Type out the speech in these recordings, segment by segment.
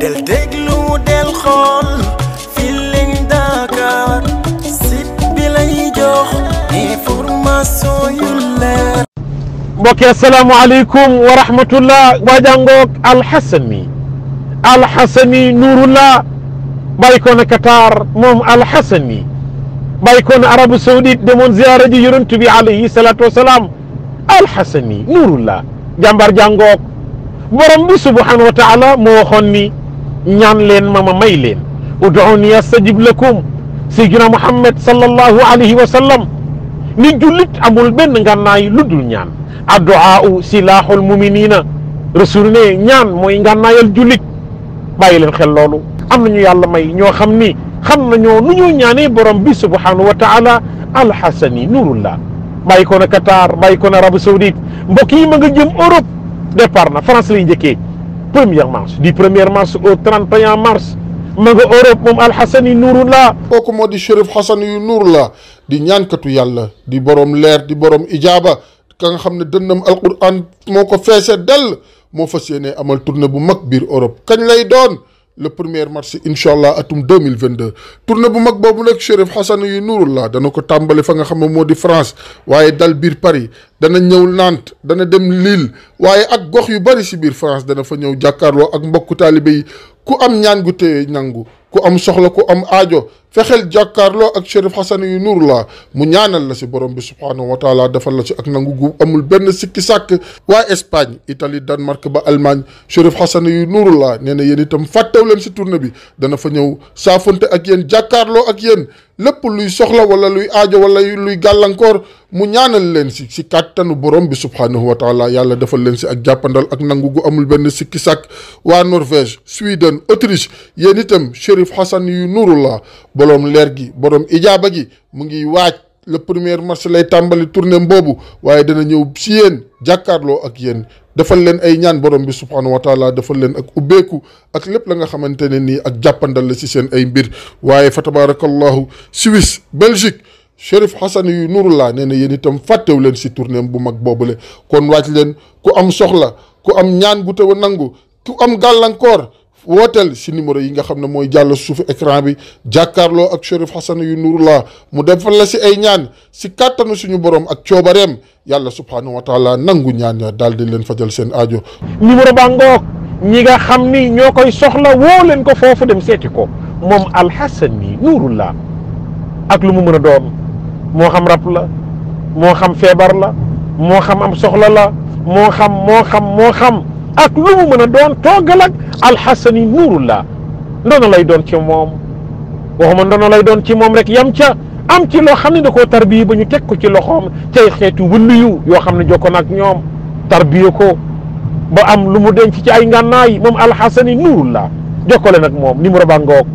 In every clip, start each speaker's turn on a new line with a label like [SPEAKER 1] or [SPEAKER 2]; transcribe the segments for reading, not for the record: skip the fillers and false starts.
[SPEAKER 1] del déglu del xool Feeling Dakar site bi lay jox information yu leer.
[SPEAKER 2] mbokk yi asalaamaaleykum wa rahmatullah waa jàngoog alxasani nuurullah bàyyi ko na Qatar moom alxasani bàyyi ko na Arabie Saoudite demoon ziyaara ji yonent bi alayhi salaatu wasalaam alxasani nuurullah jàmbaar jàngoog borom bi subhanahu wa taala moo waxoon ni ñaan leen ma may leen ud'uuni astajib lakum sayyidina Muhammad sallallahu alayhi wa sallam ni jullit amul benn ngànnaay lu dul ñaan addu'aa'u silaaxul muminina rasul ne ñaan mooy ngànnaayal jullit bàyyi leen xel loolu am nañu yàlla may ñoo xam ni xam nañoo nu ñoo ñaanee borom bi subhanahu wa taala alxasani nuurullah bàyyi ko na Qatar bàyyi ko na Arabie Saoudite mbokk yi ma nga jëm Europe départ na France lay njëkkee 1er mars du 1er mars au 31 mars ma nga Europe moom alxasani nuurullah.
[SPEAKER 3] kooku moo di Chérif Hassane yu nuurullah di ñaankatu yàlla di borom leer di borom ijaaba ka nga xam ne dënnam alquran moo ko feese dell moo fas yéene amal tournée bu mag biir Europe kañ lay doon le 1er mars incha allah atum 2022 tournée bu mag boobu nag Chérif Hassane yu nuurullah dana ko tàmbali fa nga xam ne moo di France waaye dal biir Paris dana ñëw Nantes dana dem Lille waaye ak gox yu bari si biir France dana fa ñëw jàkkaarloo ak mbokku taalibe yi ku am ñaan gu téye nangu ku am soxla ku am aajo fexeel jàkkaarloo ak Chérif Hassane yu nuurullah mu ñaanal la si borom bi subhaanahu wa taala defal la si ak nangu gu amul benn sikki sàkk waa Espagne Italie Danemark ba Allemagne Chérif Hassane yu nuurullah nee na yéen itam fàttew leen si tournée bi dana fa ñëw saafonte ak yéen jàkkaarloo ak yéen lépp luy soxla wala luy aajo wala luy gàllankoor mu ñaanal leen si kàttanu borom bi subhaanahu wa taala yàlla defal leen si ak jàppandal ak nangu gu amul benn sikki sàkk waa Norvège Suède Autriche yéen itam Chérif Hassane yu nuurullah borom leer gi borom ijaaba gi mu ngi waaj le 1er mars lay tàmbali tournée boobu waaye dana ñëw si yéen jàkkaarloo ak yéen defal leen ay ñaan borom bi subhaanahu wa taala defal leen ak ubbeeku ak lépp la nga xamante ne nii ak jàppandal la si seen ay mbir waaye fa tabarakallahu Suisse Belgique Chérif Hassane yu nuurullah nee na yéen itam fàttewu leen si tournée bu mag boobule kon waaj leen ku am soxla ku am ñaan gu taw a nangu ku am gàllankoor wooteel si numéro yi nga xam ne mooy jàll suufu écran bi jàkkaarloo ak Chérif Hassane yu nuurullah mu defal la si ay ñaan si kàttanu suñu borom ak coobareem yàlla subhaanahu wa taala nangu ñaan ya daal di leen fajal seen aajo.
[SPEAKER 2] numéro baa ngoog ñi nga xam ni ñoo koy soxla woo leen ko foofu dem seeti ko moom alxasani nuurullah ak lu mu mën a doon moo xam rab la moo xam feebar la moo xam am soxla la moo xam ak lu mu mën a doon toogal ak alxasani nuurullah ndono lay doon ci moom waxuma ndono lay doon ci moom rek yam ca am ci loo xam ne da koo tarbiye ba ñu teg ko ci loxoom cay xeetu wëlluyu yoo xam ne jokkoon ak ñoom tarbiye ko ba am lu mu denc ci ay ngànnaay moom alxasani nuurullah jokkale nag moom numéro ba ngoog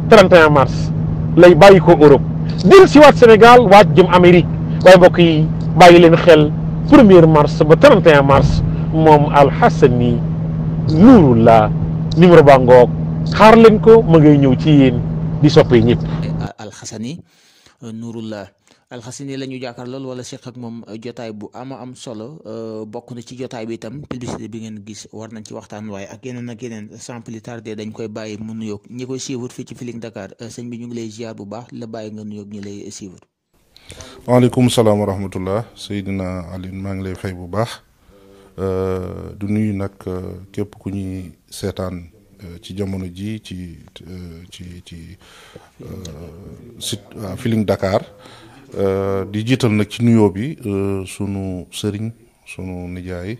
[SPEAKER 2] 31 mars lay bàyyi ko Europe dil si waat Sénégal waaj jëm Amérique waaye mbokk yi bàyyi leen xel 1er mars ba 31 mars moom alxasani nuurullah numéro ba ngoog xaar leen ko ma ngay ñëw ci yéen di soppee ñëpp.
[SPEAKER 4] alxasani nuurullah alxasani la ñu jàkkaar lool wala seq ak moom jotaay bu am solo bokk na ci jotaay bi itam publicité bi ngeen gis war nañ ci waxtaan waaye ak yeneen sans plus tarder dañ koy bàyyi mu nuyoog ñi koy suivre fii ci Feeling Dakar sëñ bi ñu ngi lay ziar bu baax la bàyyi nga nuyoog ñi lay suivre.
[SPEAKER 3] waaleykum salaam wa rahmatullah Seydina Alioune maa ngi lay fay bu baax. du nuyu nag képp ku ñuy seetaan ci jamono ji ci site Feeling Dakar di jiital nag ci nuyoo bi sunu sëriñ sunu nijaay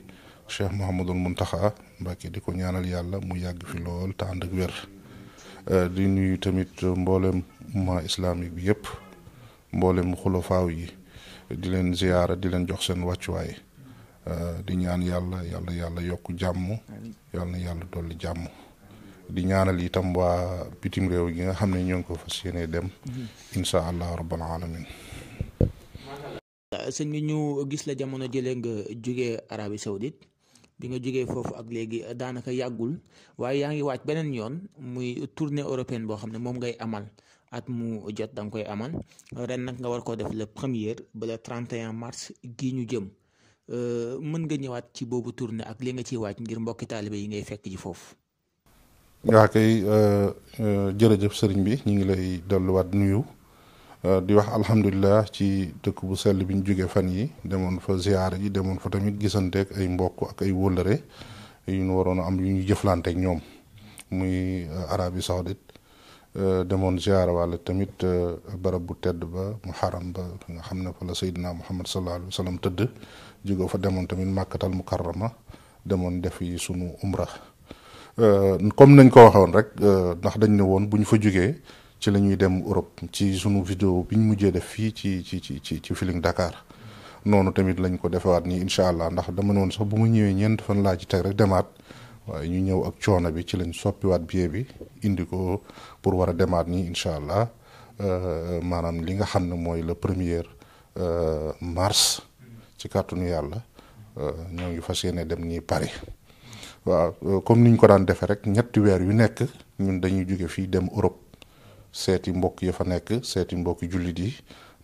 [SPEAKER 3] Cheikh Mouhamadul Mountakha Mbacké di ko ñaanal yàlla mu yàgg fi lool te ànd ak wér di nuyu tamit mboolem umma islamique bi yëpp mboolem xulafaaw yi di leen ziyaara di leen jox seen wàccuwaay. di ñaan yàlla yokk jàmm yàlla dolli jàmm di ñaanal itam waa bitim réew yi nga xam ne ñoo ngi ko fas yéene dem insha allah rabbal alamin.
[SPEAKER 4] sëñ bi ñu gis la jamono jëlee nga jógee Arabie Saoudite bi nga jógee foofu ak léegi daanaka yàggul waaye yaa ngi waaj beneen yoon muy tournée européenne boo xam ne moom ngay amal at mu jot da nga koy amal ren nag nga war koo def le 1er ba le 31 mars gii ñu jëm. mën nga ñëwaat ci boobu tournée ak li nga ciy waaj ngir mbokki taalibe yi ngay fekk ji foofu.
[SPEAKER 5] waa kay jërëjëf sëriñ bi ñu ngi lay delluwaat nuyu di wax alhamdulilah ci dëkk bu sell bi ñu jóge fan yi demoon fa ziyaara ji demoon fa tamit gisanteeg ay mbokk ak ay wóllëre yu ñu waroon a am yu ñu jëflanteeg ñoom muy Arabie Saoudite demoon ziyaara wàlla tamit barab bu tedd ba mu xaram ba nga xam ne fa la Seydina Muhammad sallallahu alayhi wa sallam tëdd jóge fa demoon tamit Màkkatal Mukarrama demoon def yi sunu umra comme nañ ko waxoon rek ndax dañ ne woon bu ñu fa jógee ci la ñuy dem Europe ci sunu vidéo bi ñu mujjee def fii ci Feeling Dakar noonu tamit lañ ko defewaat nii incha allah ndax dama noonu sax bu ma ñëwee ñeent fan laa ci teg rek demaat waaye ñu ñëw ak coono bi ci lañ soppiwaat billet bi indi ko pour war a demaat nii incha allah maanaam li nga xam ne mooy le 1er mars ci kàttanu yàlla ñoo ngi fas yéene dem nii Paris. waaw comme niñ ko daan defee rek ñetti weer yu nekk ñun dañuy jóge fii dem Europe seeti mbokk ya fa nekk seeti mbokki jullit yi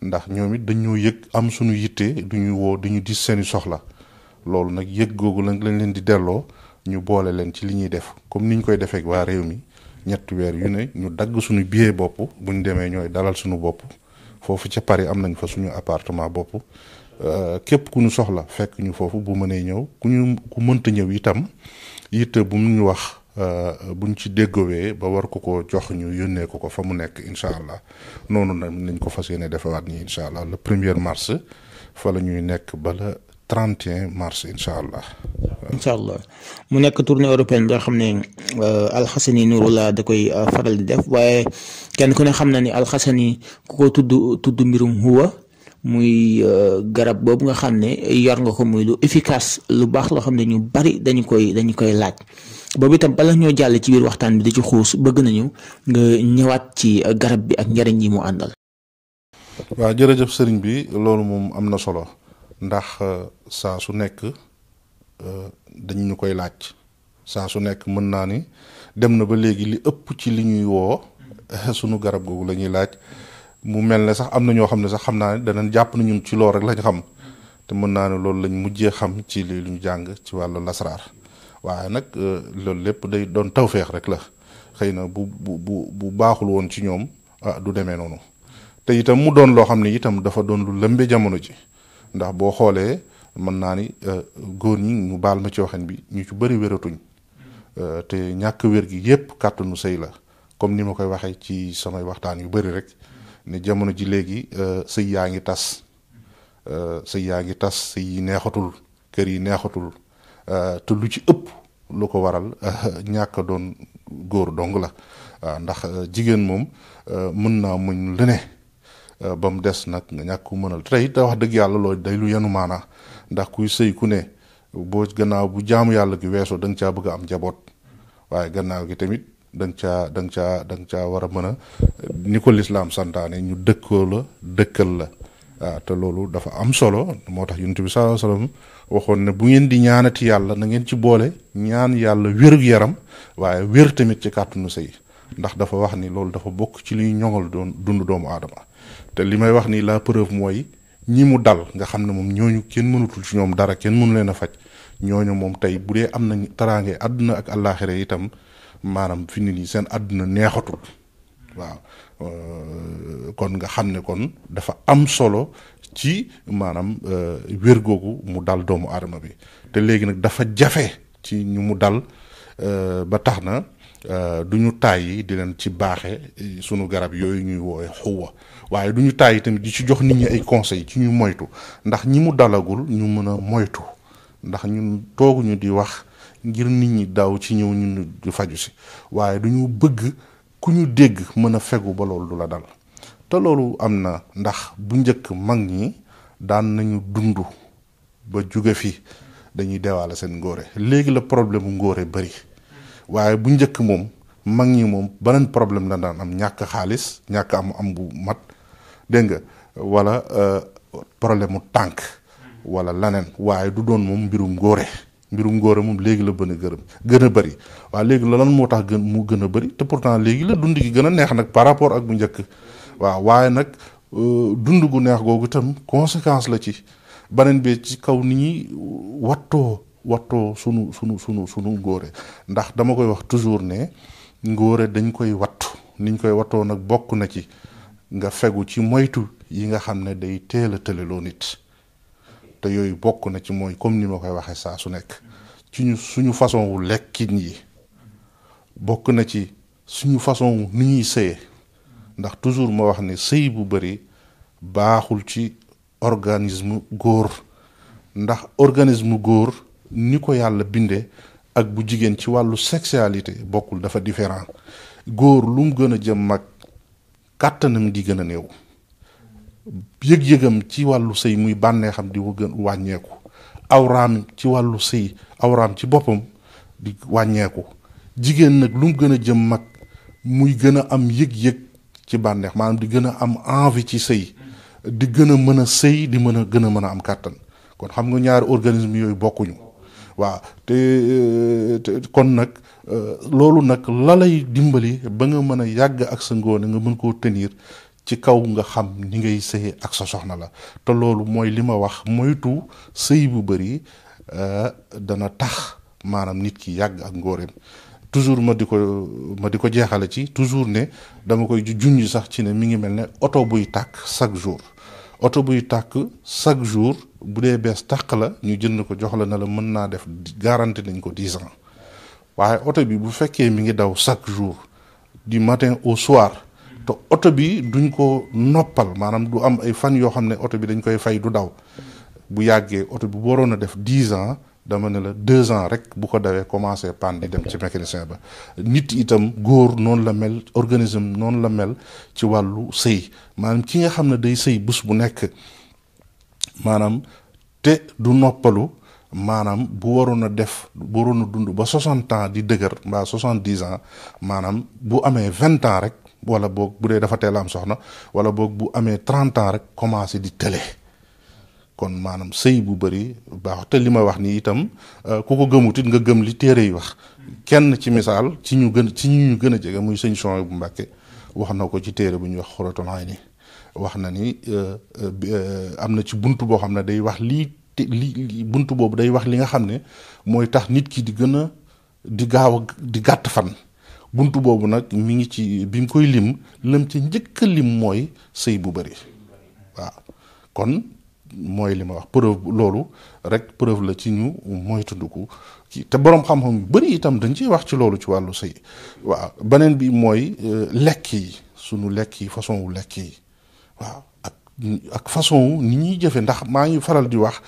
[SPEAKER 5] ndax ñoom it dañoo yëg am suñu yitte duñu woo duñu dis seeni soxla loolu nag yëg googu lañ leen di delloo ñu boole leen ci li ñuy def comme niñ koy defee ak waa réew mi ñetti weer yu ne ñu dagg suñu billet bopp buñ demee ñooy dalal suñu bopp foofu ca Paris am nañ fa suñu appartement bopp képp ku ñu soxla fekk ñu foofu bu mënee ñëw ku mënta ñëw itam yitte bu mu ñu wax buñ ci déggoowee ba war ko jox ñu yónnee ko fa mu nekk incha allah noonu nag nañ ko fas yéene defewaat nii incha allah le 1er mars fa la ñuy nekk ba le 31 mars incha allah.
[SPEAKER 4] incha allah mu nekk tournée européenne nga xam ne Alxasani Nuurullah da koy faral di def waaye kenn ku ne xam na ni Alxasani ku ko tudd mbirum huwa muy garab boobu nga xam ne yor nga ko muy lu efficace lu baax loo xam ne ñu bari dañu koy laaj boobu itam bala ñoo jàll ci biir waxtaan bi di ci xuus bëgg nañu nga ñëwaat ci garab bi ak njariñ yi mu àndal.
[SPEAKER 5] waaw jërëjëf sëriñ bi loolu moom am na solo ndax saa su nekk dañu ñu koy laaj saa su nekk mën naa ni dem na ba léegi li ëpp ci li ñuy woo sunu garab googu la ñuy laaj. mu mel ne sax am na ñoo xam ne sax xam naa ne danañ jàpp na ñun ci loolu rek lañ xam te mën naa ne loolu lañ mujjee xam ci li lu ñu jàng ci wàllu lasraar waaye nag loolu lépp day doon tawféex rek la xëy na bu baaxul woon ci ñoom du demee noonu te itam mu doon loo xam ne itam dafa doon lu lëmbe jamono ji ndax boo xoolee mën naa ni góor ñi ñu baal ma ci waxin bi ñu ci bëri wératuñ te ñàkk wér gi yépp kàttanu sëy la comme ni ma koy waxee ci samay waxtaan yu bëri rek ne jamono ji léegi sëy yaa ngi tas sëy yi neexatul kër yi neexatul te lu ci ëpp lu ko waral ñàkk doon góor dong la ndax jigéen moom mën naa muñ lu ne ba mu des nag nga ñàkk ku mënal tey te wax dëgg yàlla loolu day lu yenu maanaa ndax kuy sëy ku ne boo gannaaw bu jaamu yàlla gi weesoo da nga caa bëgg a am njaboot waaye gannaaw gi tamit da nga caa war a mën a ni ko lislaam santaane ñu dëkkal la waaw te loolu dafa am solo moo tax yonent bi sallallahu alayhi wasallam waxoon ne bu ngeen di ñaanati yàlla na ngeen ci boole ñaan yàlla wérug yaram waaye wér tamit ci kàttanu sëy ndax dafa wax ni loolu dafa bokk ci liy ñoŋal dund doomu aadama te li may wax ni la preuve mooy ñi mu dal nga xam ne moom ñooñu kenn mënutul ci ñoom dara kenn mënu leen a faj ñooñu moom tey bu dee am nañ taraange àdduna ak àllaaxira itam maanaam fi nit ñi seen àdduna neexatul waaw kon nga xam ne kon dafa am solo ci maanaam wér googu mu dal doomu aadama bi te léegi nag dafa jafe ci ñu mu dal ba tax na du ñu tàyyi di leen ci baaxe sunu garab yooyu ñuy woowe xuwa waaye du ñu tàyyi tamit di ci jox nit ñi ay conseils ci ñu moytu ndax ñi mu dalagul ñu mën a moytu ndax ñun tooguñu di wax ngir nit ñi daw ci ñëw ñun di faju si waaye duñu bëgg ku ñu dégg mën a fegu ba loolu du la dal te loolu am na ndax bu njëkk mag ñi daan nañu dund ba jóge fi dañuy deewaale seen ngóore léegi la problème mu ngóore bari waaye bu njëkk moom mag ñi moom beneen problème la daan am ñàkk xaalis ñàkk am bu mat dégg nga wala problème mu tànk wala laneen waaye du doon moom mbirum ngóore moom léegi la gën a bëri waaw léegi la lan moo tax mu gën a bëri te pourtant léegi la dund gi gën a neex nag par rapport ak bu njëkk waaw waaye nag dund gu neex googu itam conséquence la ci beneen bi ci kaw ni ñuy wattoo sunu ngóore ndax dama koy wax toujours ne ngóore dañ koy wattu niñ koy wattoo nag bokk na ci nga fegu ci moytu yi nga xam ne day teel a tëleloo nit te yooyu bokk na ci mooy comme ni ma koy waxee saa su nekk ci suñu façon wu lekkin yi bokk na ci suñu façon ni ñuy sëye ndax toujours ma wax ne sëy bu bari baaxul ci organisme góor ndax organisme góor ni ko yàlla bindee ak bu jigéen ci wàllu sexualité bokkul dafa différent góor lu mu gën a jëm mag kàttanam di gën a néew yëg-yëgam ci wàllu sëy muy bànneexam di gën wàññeeku awraam ci wàllu sëy awraam ci boppam di wàññeeku jigéen nag lu mu gën a jëm mag muy gën a am yëg-yëg ci bànneex maanaam di gën a am envie ci sëy di gën a mën a sëy di mën a gën a mën a am kàttan kon xam nga ñaari organisme yooyu bokkuñu waaw te kon nag loolu nag la lay dimbali ba nga mën a yàgg ak sa ngóone nga mën koo tenir ci kaw nga xam ni ngay sëye ak sa soxna la te loolu mooy li ma wax moytu sëy bu bari dana tax maanaam nit ki yàgg ak ngóoreem toujours ma di ko jeexale ci toujours ne dama koy junj sax ci ne mi ngi mel ne oto buy tàkk chaque jour oto buy tàkk chaque jour bu dee bees tàkk la ñu jënd ko jox la na la mën naa def garantie nañ ko 10 ans waaye oto bi bu fekkee mi ngi daw chaque jour du matin au soir te oto bi duñ ko noppal maanaam du am ay fan yoo xam ne oto bi dañ koy fay du daw bu yàggee oto bi bu waroon a def 10 ans dama ne la 2 ans rek bu ko dawee commencé panne di dem ci mécanicien ba nit itam góor noonu la mel organisme noonu la mel ci wàllu sëy maanaam ki nga xam ne day sëy bés bu nekk maanaam te du noppalu maanaam bu waroon a dund ba 60 ans di dëgër mbaa 70 ans maanaam bu amee 20 ans rek wala boog bu dee dafa teel am soxna wala boog bu amee 30 ans rek commencé di tële kon maanaam sëy bu bari baax te li ma wax ni itam ku ko gëmut it nga gëm li téere yi wax kenn ci misaal ci ñu gën a jege muy sëñ Souhaïbou bu Mbàkke wax na ko ci téere bu ñuy wax Xuratul Ayni wax na ni am na ci buntu boo xam ne day wax li buntu boobu day wax li nga xam ne mooy tax nit ki di gën a di gaaw di gàtt fan buntu boobu nag mi ngi ci bi mu koy lim lam ci njëkk a lim mooy sëy bu bari waaw kon mooy li ma wax preuve loolu rek preuve la ci ñu mooy tunduku te boroom xam-xam yu bari itam dañ ciy wax ci loolu ci wàllu sëy waaw beneen bi mooy lekk yi sunu lekk yi façon wu lekk yi waaw ak façon ni ñuy jëfe ndax maa ngi faral di wax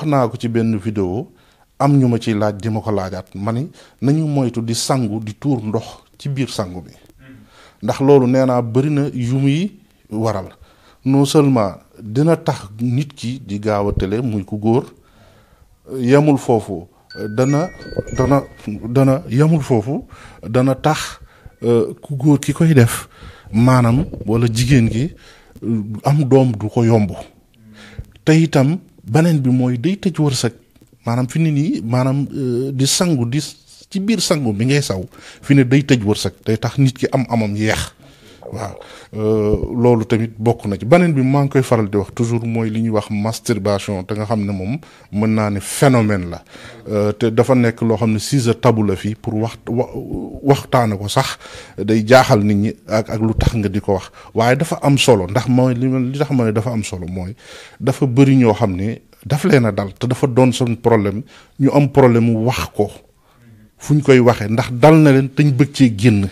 [SPEAKER 5] naa ko ci benn vidéo am ñu ma ciy laaj di ma ko laajaat ma ni nañu moytu di sangu di tuur ndox ci biir sangu bi ndax loolu nee naa bari na yu muy waral non seulement dina tax nit ki di gaaw a tële muy ku góor yemul foofu dana yemul foofu dana tax ku góor ki koy def maanaam wala jigéen gi am doom du ko yomb te itam beneen bi mooy day tëj wërsëg maanaam fi ni nii maanaam di sangu di ci biir sangu bi ngay saw fi ne day tëj wërsëg day tax nit ki amam yeex waaw loolu tamit bokk na ci beneen bi maa ngi koy faral di wax toujours mooy li ñuy wax masturbation te nga xam ne moom mën naa ne phénomène la te dafa nekk loo xam ne sujet tabou la fii pour waxtaane ko sax day jaaxal nit ñi ak lu tax nga di ko wax waaye dafa am solo ndax mooy li tax ma ne dafa am solo mooy dafa bëri ñoo xam ne daf leen a dal te dafa doon seen problème ñu am problème wax ko fu ñu koy waxee ndax dal na leen te ñu bëgg cee génn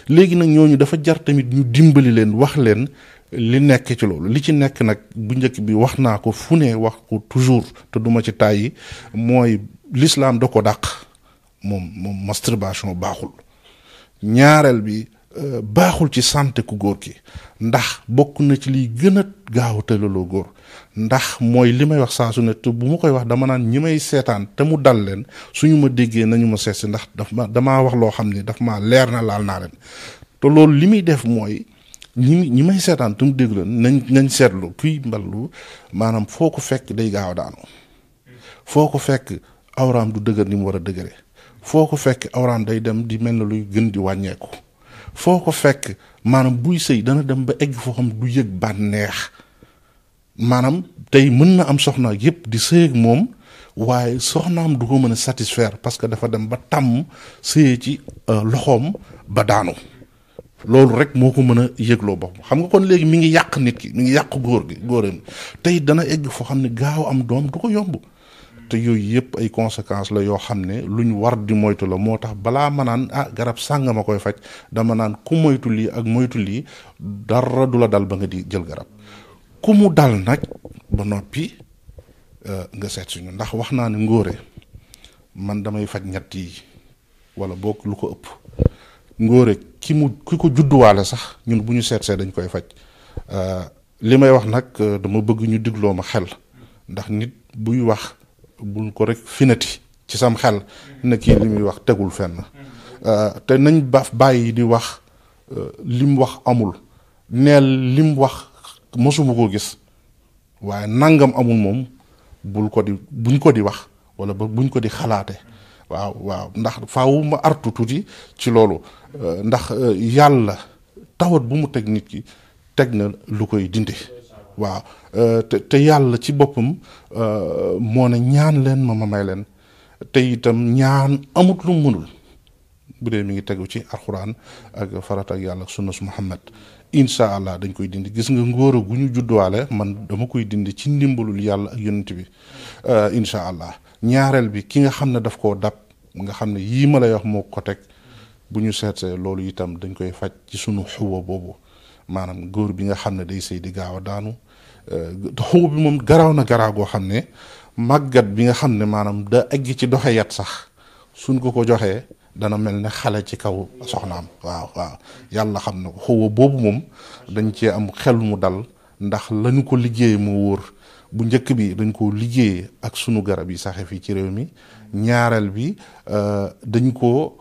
[SPEAKER 5] léegi nag ñooñu dafa jar tamit ñu dimbali leen wax leen li nekk ci loolu li ci nekk nag bu njëkk bi wax naa ko fu ne wax ko toujours te duma ci tàyyi mooy l'islam da ko dàq moom masturbation baaxul ñaareel bi baaxul ci santé ku góor ki ndax bokk na ci liy gën a gaaw a tëlaloo góor ndax mooy li may wax saa su ne te bu ma koy wax dama naan ñi may seetaan te mu dal leen suñu ma déggee nañu ma seet si ndax damaa wax loo xam ne daf ma leer na laal naa leen te loolu li muy def mooy ñi may seetaan te mu dégg leen nañ seetlu kuy mballu maanaam foo ko fekk day gaaw a daanu foo ko fekk awraam du dëgër ni mu war a dëgëre foo ko fekk awraam day dem di mel na luy gën di wàññeeku foo ko fekk maanaam buy sëy dana dem ba egg foo xam du yëg bànneex maanaam tey mën na am soxna yépp di sëy ak moom waaye soxnaam du ko mën a satisfaire parce que dafa dem ba tàmm sëy ci loxoom ba daanu loolu rek moo ko mën a yëgloo boppam xam nga kon léegi mi ngi yàq nit ki mi ngi yàq góoram tey dana egg foo xam ne gaaw am doom du ko yomb te yooyu yëpp ay conséquences la yoo xam ne luñ war di moytu la moo tax balaa ma naan garab sànga ma koy faj dama naan ku moytu lii ak moytu lii dara du la dal ba nga di jël garab ku mu dal nag ba noppi nga seet suñu ndax wax naa ne ngóore man damay faj ñett yi wala boog lu ko ëpp ngóore ki ko judduwaale sax ñun bu ñu seetsee dañ koy faj li may wax nag dama bëgg ñu digloo ma xel ndax nit buy wax bul ko rek finati ci sam xel na kii li muy wax tegul fenn te nañ bàyyi di wax lim wax amul neel lim wax mosuma ko gis waaye nangam amul moom buñ ko di wax wala buñ ko di xalaate waaw ndax faaw ma artu tuuti ci loolu ndax yàlla tawat bu mu teg nit ki teg na lu koy dindi waaw te yàlla ci boppam moo ne ñaan leen ma may leen te itam ñaan amut lu mënul bu dee mi ngi tegu ci alxuraan ak farata ak yàlla ak sunna su Muhammad incha allah dañ koy dindi gis nga ngóor gu ñu judduwaale man dama koy dindi ci ndimbalul yàlla ak yonent bi incha allah ñaareel bi ki nga xam ne daf koo dab nga xam ne yii ma lay wax moo ko teg bu ñu seetsee loolu itam dañ koy faj ci sunu xuwa boobu maanaam góor bi nga xam ne day sëy di gaaw a daanu xuwa bi moom garaaw na garaaw goo xam ne màggat bi nga xam ne maanaam da egg ci doxe yat sax suñ ko joxee dana mel ne xale ci kaw soxnaam waaw yàlla xam na ko xuwa boobu moom dañ cee am xel mu dal ndax lañu ko liggéey moo wóor bu njëkk bi dañ ko liggéey ak sunu garab yi saxe fii ci réew mi ñaareel bi dañ ko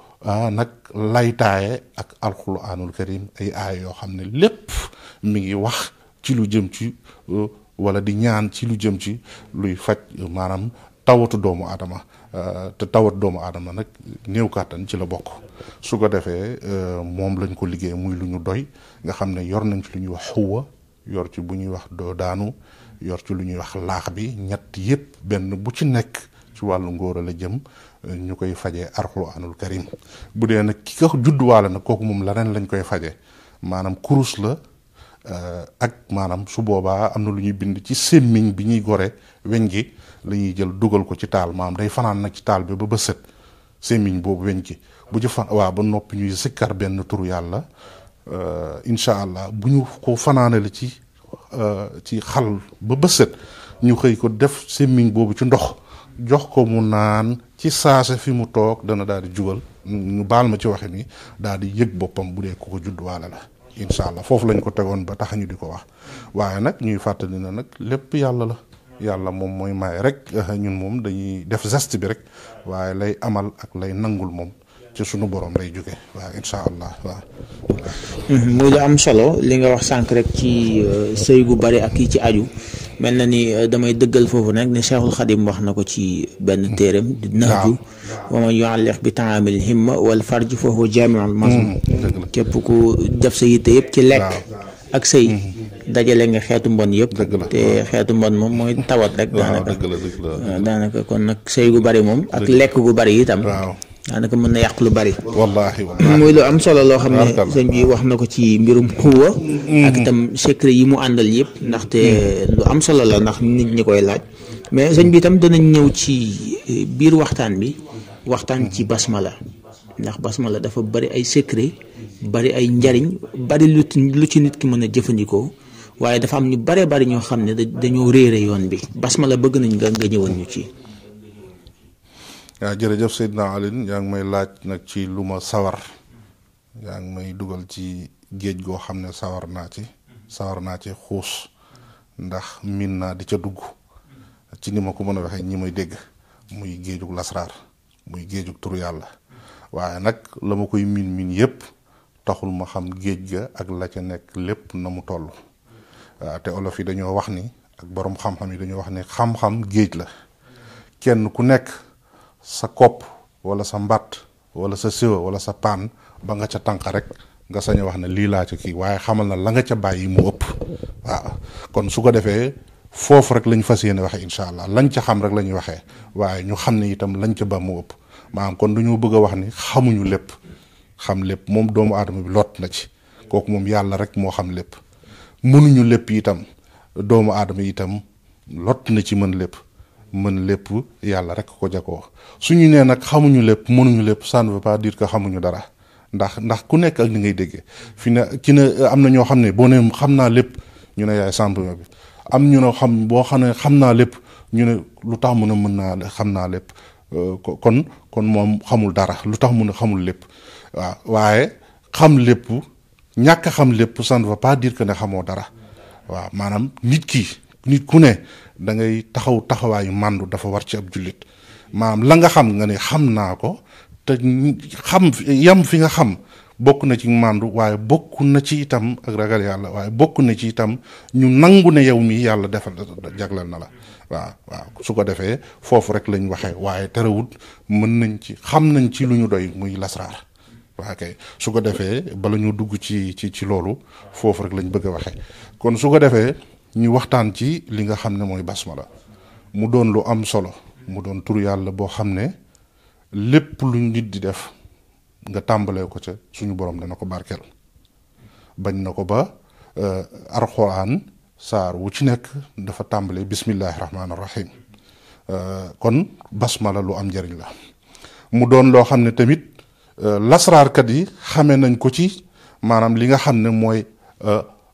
[SPEAKER 5] nag laytaaye ak alxuraanul karim ay aaya yoo xam ne lépp mi ngi wax ci lu jëm ci wala di ñaan ci lu jëm ci luy faj maanaam tawatu doomu aadama te tawat doomu aadama nag néew kàttan ci la bokk su ko defee moom lañ ko liggéey muy lu ñu doy nga xam ne yor nañ ci lu ñuy wax xuwa yor ci bu ñuy wax doo daanu yor ci lu ñuy wax laax bi ñett yépp benn bu ci nekk ci wàllu ngóora la jëm ñu koy fajee alxuraanul karim bu dee nag ki ko judduwaale nag kooku moom leneen lañ koy faje maanaam kurus la ak maanaam su boobaa am na lu ñuy bind ci sémmiñ bi ñuy gore weñ gi la ñuy jël dugal ko ci taal maanaam day fanaan nag ci taal bi ba set sémmiñ boobu weñ gi bu ci ba noppi ñuy sikkar benn turu yàlla incha allah bu ñu ko fanaanale ci xal ba set ñu xëy ko def sémmiñ boobu ci ndox jox ko mu naan ci saase fi mu toog dana daal di jugal ñu baal ma ci waxe ni daal di yëg boppam bu dee ko judduwaale la incha allah foofu lañ ko tegoon ba tax ñu di ko wax waaye nag ñuy fàttali na nag lépp yàlla la yàlla moom mooy may rek ñun moom dañuy def geste bi rek waaye lay amal ak lay nangul moom ci sunu borom lay jóge waaw incha allah waaw.
[SPEAKER 4] muy lu am solo li nga wax sànq rek ci sëy gu bari ak yi ci aju mel na ni damay dëggal foofu nag ne Cheikhul Khadim wax na ko ci benn téeram di Nahju wa man yu'alliq bi ta'amil himma wal farj fa huwa jaami'ul mazmum képp ku def sa yitte yëpp ci lekk ak sëy dajale nga xeetu mbon yëpp te xeetu mbon moom mooy tawat rek daanaka kon nag sëy gu bari moom ak lekk gu bari itam daanaka mën na yàq lu bari
[SPEAKER 5] wallaahi
[SPEAKER 4] muy lu am solo loo xam ne sëñ bi wax na ko ci mbirum xuwa ak itam secret yi mu àndal yëpp ndaxte lu am solo la ndax nit ñi koy laaj mais sëñ bi itam danañ ñëw ci biir waxtaan ci basmala ndax basmala dafa bari ay secret bari ay njariñ bari lu ci nit ki mën a jëfandikoo waaye dafa am ñu bari ñoo xam ne dañoo réere yoon bi basmala bëgg nañ nga ñëwoon ñu ci.
[SPEAKER 5] waaw jërëjëf Seydina Alioune yaa ngi may laaj nag ci lu ma sawar yaa ngi may dugal ci géej goo xam ne sawar naa ci xuus ndax miin naa di ca dugg ci ni ma ko mën a waxee ñi may dégg muy géejug lasraar muy géejug turu yàlla waaye nag la ma koy miin yépp taxul ma xam géej ga ak la ca nekk lépp na mu toll waaw te olof yi dañoo wax ni ak boroom xam-xam yi dañoo wax ni xam-xam géej la kenn ku nekk sa kopp wala sa mbatt wala sa siwa wala sa paan ba nga ca tànq rek nga sañ a wax ne lii laa ca kii waaye xamal na la nga ca bàyyi mu ëpp waaw kon su ko defee foofu rek lañ fas yéene waxee incha allah lañ ca xam rek la ñuy waxee waaye ñu xam ne itam lañ ca ba mu ëpp maanaam kon dañoo bëgg a wax ni xamuñu lépp xam lépp moom doomu aadama bi lot na ci kooku moom yàlla rek moo xam lépp mënuñu lépp itam doomu aadama itam lot na ci mën lépp yàlla rek ko jakoo suñu nee nag xamuñu lépp mënuñu lépp ça ne veut pas dire que xamuñu dara ndax ku nekk ak ni ngay déggee fi ne ki ne am na ñoo xam ne boo ne xam naa lépp ñu ne yaay champion bi am ñu ne xam boo xam ne xam naa lépp ñu ne lu tax mu ne mën naa xam naa lépp kon moom xamul dara lu tax mu ne xamul lépp waaw waaye xam lépp ñàkk a xam lépp ça ne veut pas dire que ne xamoo dara waaw maanaam nit ku ne da ngay taxawaayu màndu dafa war ci ab jullit maanaam la nga xam nga ne xam naa ko te xam yam fi nga xam bokk na ci màndu waaye bokk na ci itam ak ragal yàlla waaye bokk na ci itam ñu nangu ne yow mi yàlla defal jaglal na la waaw su ko defee foofu rek lañ waxee waaye terewut mën nañ ci xam nañ ci lu ñu doy muy lasraar waaw kay su ko defee bala ñu dugg ci loolu foofu rek lañ bëgg a waxee kon su ko defee ñu waxtaan ci li nga xam ne mooy basmala mu doon lu am solo mu doon tur yàlla boo xam ne lépp lu nit di def nga tàmbalee ko ca suñu borom dana ko barkeel bañ na ko ba alxuraan saar wu ci nekk dafa tàmbalee bismillahi rahmaani rahim kon basmala lu am njëriñ la mu doon loo xam ne tamit lasraarkat yi xamee nañ ko ci maanaam li nga xam ne mooy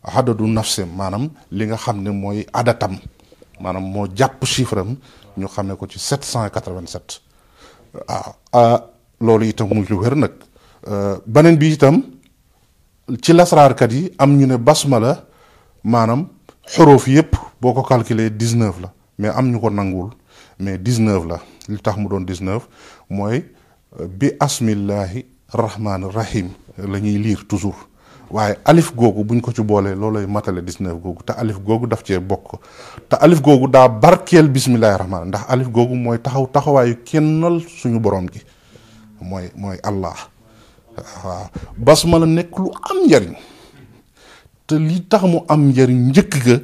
[SPEAKER 5] adadu nafsim maanaam li nga xam ne mooy adatam maanaam moo jàpp chiffre am ñu xamee ko ci 787 loolu itam muy lu wér nag beneen bi itam ci lasraarkat yi am ñu ne basmala maanaam xuruf yépp boo ko calculer 19 la mais am ñu ko nanguwul mais 19 la li tax mu doon 19 mooy bi asmillahi rahmaani rahim la ñuy lire toujours waaye alif googu buñ ko ci boolee loolay matale 19 googu te alif googu daf cee bokk te alif googu daa barkeel bismillahi rahmaani ndax alif googu mooy taxawaayu kennal suñu borom gi mooy Allah waaw basmala nekk lu am njariñ te li tax mu am njariñ njëkk ga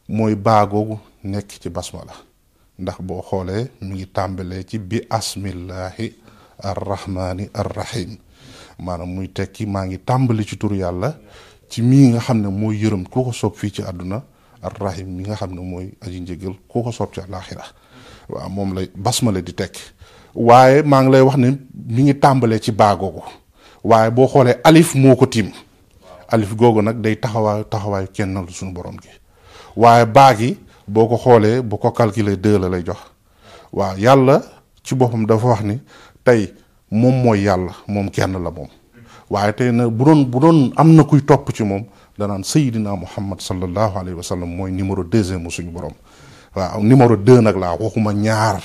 [SPEAKER 5] mooy baa googu nekk ci basmala ndax boo xoolee mi ngi tàmbalee ci bi asmillahi arrahmani arrahim maanaam muy tekki maa ngi tàmbali ci tur yàlla ci mii nga xam ne mooy yërëm ku ko soob fii ci àdduna arrahim mi nga xam ne mooy aji njëgal ku ko soob ci àllaaxira waaw moom lay basmala di tekki waaye maa ngi lay wax ne mi ngi tàmbalee ci baa googu waaye boo xoolee alif moo ko tiim alif googu nag day taxawaayu kennal suñu borom gi waaye baa gi boo ko xoolee boo ko calculer 2 la lay jox waaw yàlla ci boppam dafa wax ni tey moom mooy yàlla moom kenn la moom waaye tey na bu doon am na kuy topp ci moom danaan Seydina Muhammad sallallahu alayhi wa sallam mooy numéro 2 mu suñu borom waaw numéro 2 nag laa waxuma ñaar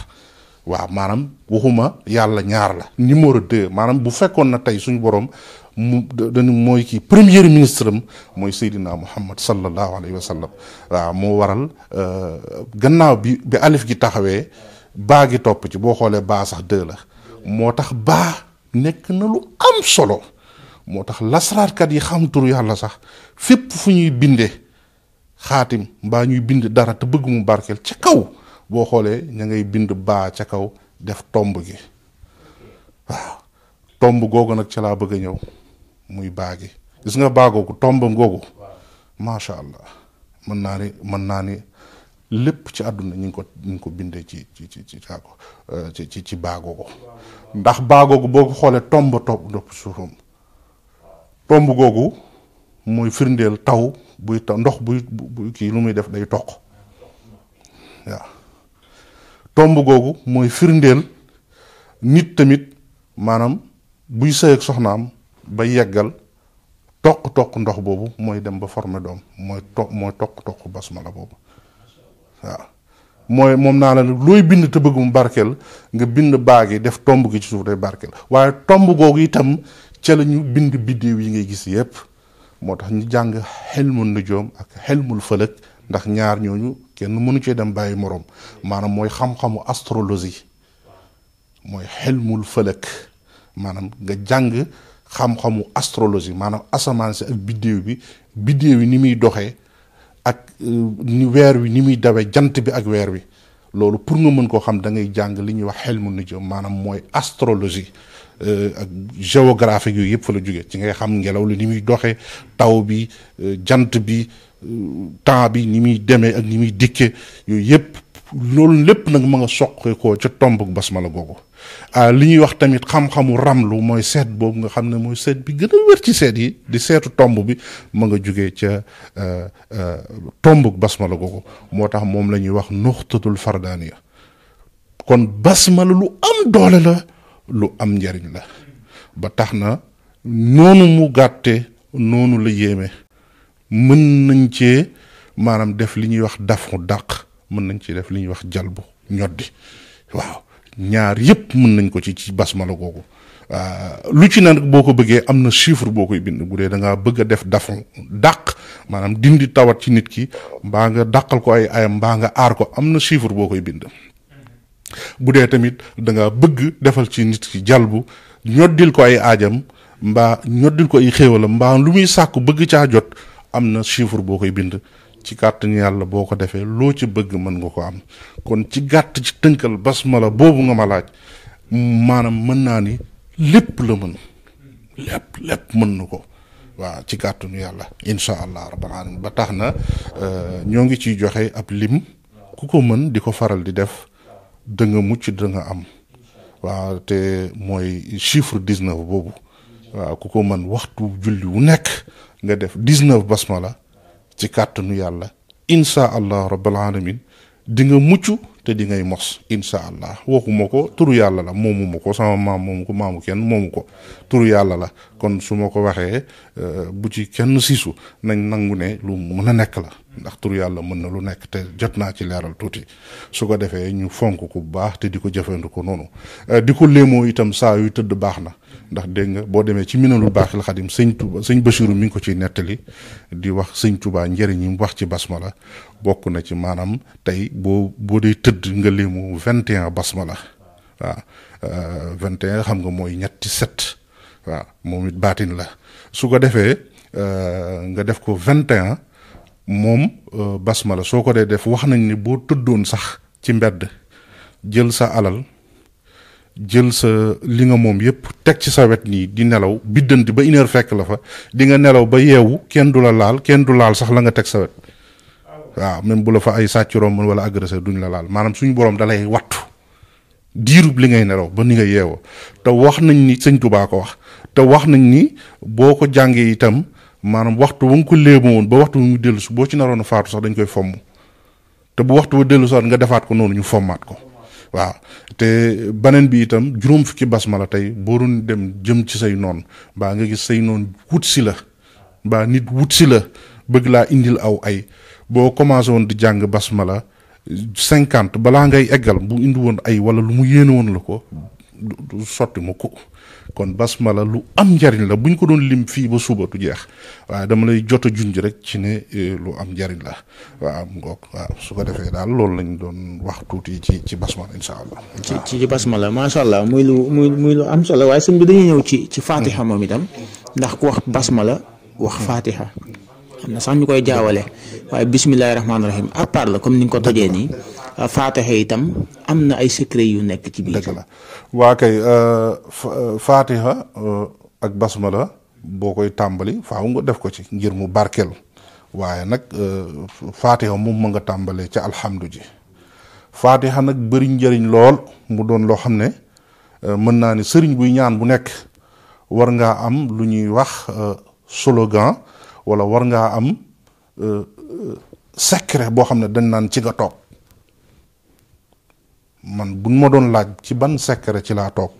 [SPEAKER 5] waaw maanaam waxuma yàlla ñaar la numéro 2 maanaam bu fekkoon na tey suñu borom mu dañu mooy kii premier ministre am mooy Seydina Muhammad sallallahu alayhi wa sallam waaw moo waral gannaaw bi alif gi taxawee baa gi topp ci boo xoolee baa sax 2 la moo tax baa nekk na lu am solo moo tax lasraarkat yi xam tur yàlla sax fépp fu ñuy bindee xaatim mbaa ñuy bind dara te bëgg mu barkeel ca kaw boo xoolee ña ngay bind baa ca kaw def tomb gi waaw tomb googu nag ca laa bëgg a ñëw muy baa gi gis nga baa googu tomb googu macha allah mën naa ni lépp ci àdduna ñu ngi ko bindee ci baa googu ndax baa googu boo ko xoolee tomb topp suufam tomb googu mooy firndeel taw buy taw ndox buy kii lu muy def day toq waaw tomb googu mooy firndeel nit tamit maanaam buy sëy ak soxnaam ba yeggal toq ndox boobu mooy dem ba former doom mooy toq basmala boobu waaw mooy moom naa la looy bind te bëgg mu barkeel nga bind baa gi def tomb gi ci suuf day barkeel waaye tomb googu itam ca la ñu bind biddéew yi ngay gis yépp moo tax ñu jàng xelmul nujoom ak xelmul fëlëg ndax ñaar ñooñu kenn mënu cee dem bàyyi moroom maanaam mooy xam-xamu astrologie mooy xelmul fëlëg maanaam nga jàng xam-xamu astrologie maanaam asamaan si ak biddéew yi ni muy doxee ak ni weer wi ni muy dawee jant bi ak weer wi loolu pour nga mën koo xam da ngay jàng li ñuy wax xelmul nujoom maanaam mooy astrologie ak géographique yooyu yëpp fa la jóge ci ngay xam ngelaw li ni muy doxee taw bi jant bi temps bi ni muy demee ak ni muy dikkee yooyu yëpp loolu lépp nag ma nga soqe ko ca tomb basmala googu li ñuy wax tamit xam-xamu ramlu mooy seet boobu nga xam ne mooy seet bi gën a wér ci seet yi di seetu tomb bi ma nga jógee ca tomb basmala googu moo tax moom la ñuy wax nuxtatul fardaniya kon basmala lu am doole la lu am njariñ la ba tax na noonu mu gàtte noonu la yéeme mën nañ cee maanaam def li ñuy wax dafu dàq mën nañ ci def li ñuy wax jalbu ñoddi waaw ñaar yépp mën nañ ko ci basmala googu lu ci nag boo ko bëggee am na chiffre boo koy bind bu dee da ngaa bëgg a def dafu dàq maanaam dindi tawat ci nit ki mbaa nga dàqal ko ay ayam mbaa nga aar ko am na chiffre boo koy bind bu dee tamit da ngaa bëgg defal ci nit ki jalbu ñoddil ko ay aajam mbaa ñoddil ko ay xéewalam mbaa lu muy sàkku bëgg caa jot am na chiffre boo koy bind ci kàttan yàlla boo ko defee loo ci bëgg mën nga ko am kon ci gàtt ci tënkal basmala boobu nga ma laaj maanaam mën naa ni lépp la mën lépp mën na ko waaw ci kàttanu yàlla insha allah rabbil alamin ba tax na ñoo ngi ciy joxe ab lim ku ko mën di ko faral di def da nga mucc da nga am waaw te mooy chiffre 19 boobu waaw ku ko mën waxtu julli wu nekk nga def 19 basmala ci kàttanu yàlla insha allah rabbil alamin di nga mucc te di ngay mos insha allah waxuma ko turu yàlla la moomu ko sama maam moomu ko maamu kenn moomu ko turu yàlla la kon su ma ko waxee bu ci kenn siisu nañ nangu ne lu mën a nekk la ndax turu yàlla mën na lu nekk te jot naa ci leeral tuuti su ko defee ñu fonk ko bu baax te di ko jëfandikoo noonu di ko léemoo itam saa yu tëdd baax na ndax dégg nga boo demee ci minanul baaxil xadim sëñ Tuba sëñ Bachiru mi ngi ko ciy nettali di wax sëñ Tuba njëriñ yi mu wax ci basmala bokk na ci maanaam tey boo dee tëdd nga léemu 21 basmala waaw 21 xam nga mooy ñetti set waaw moom it baatin la su ko defee nga def ko 21 moom basmala soo ko dee def wax nañ ni boo tëddoon sax ci mbedd jël sa alal jël sa li nga moom yépp teg ci sa wet nii di nelaw biddanti ba 1 heure fekk la fa di nga nelaw ba yeewu kenn du la laal kenn du laal sax la nga teg sa wet waaw même bu la fa ay sàcc romb wala agressé duñ la laal maanaam suñu borom dalay wattu diirub li ngay nelaw ba ni nga yeewoo te wax nañ ni sëñ Tuubaa ko wax te wax nañ ni boo ko jàngee itam maanaam waxtu wa nga ko léema woon ba waxtu mu dellu su boo ci naroon a faatu sax dañ koy fomm te bu waxtu wa dellu sax nga defaat ko noonu ñu fommaat ko waaw te beneen bi itam juróom fukki basmala tey boo doon dem jëm ci say noon mbaa nga gis say noon wut si la mbaa nit wut si la bëgg laa indil aw ay boo commencé woon di jàng basmala 50 balaa ngay eggal bu indi woon ay wala lu mu yéene woon la ko du sotti ma ko kon basmala lu am njariñ la buñ ko doon lim fii ba suba du jeex waaye dama lay jot a junj rek ci ne lu am njariñ la waaw ngoog waaw su ko defee daal loolu lañ doon wax tuuti ci basmala insha allah
[SPEAKER 4] ci basmala macha allah muy lu am solo waaye sëñ bi dañuy ñëw ci fatiha moom itam ndax ku wax basmala wax fatiha xam na sax ñu koy jaawale waaye bismillahi rahmaani rahim à part la comme ni nga ko tojee nii fatiha itam am na ay secret yu nekk ci biir.
[SPEAKER 5] dëgg la waa kay fatiha ak basmala boo koy tàmbali faaw nga def ko ci ngir mu barkeel waaye nag fatiha moom ma nga tàmbalee ca alhamdu ji fatiha nag bëri njëriñ lool mu doon loo xam ne mën naa ni sëriñ buy ñaan bu nekk war ngaa am lu ñuy wax slogan wala war ngaa am secret boo xam ne dañ naan ci nga toog man buñ ma doon laaj ci ban secret ci laa toog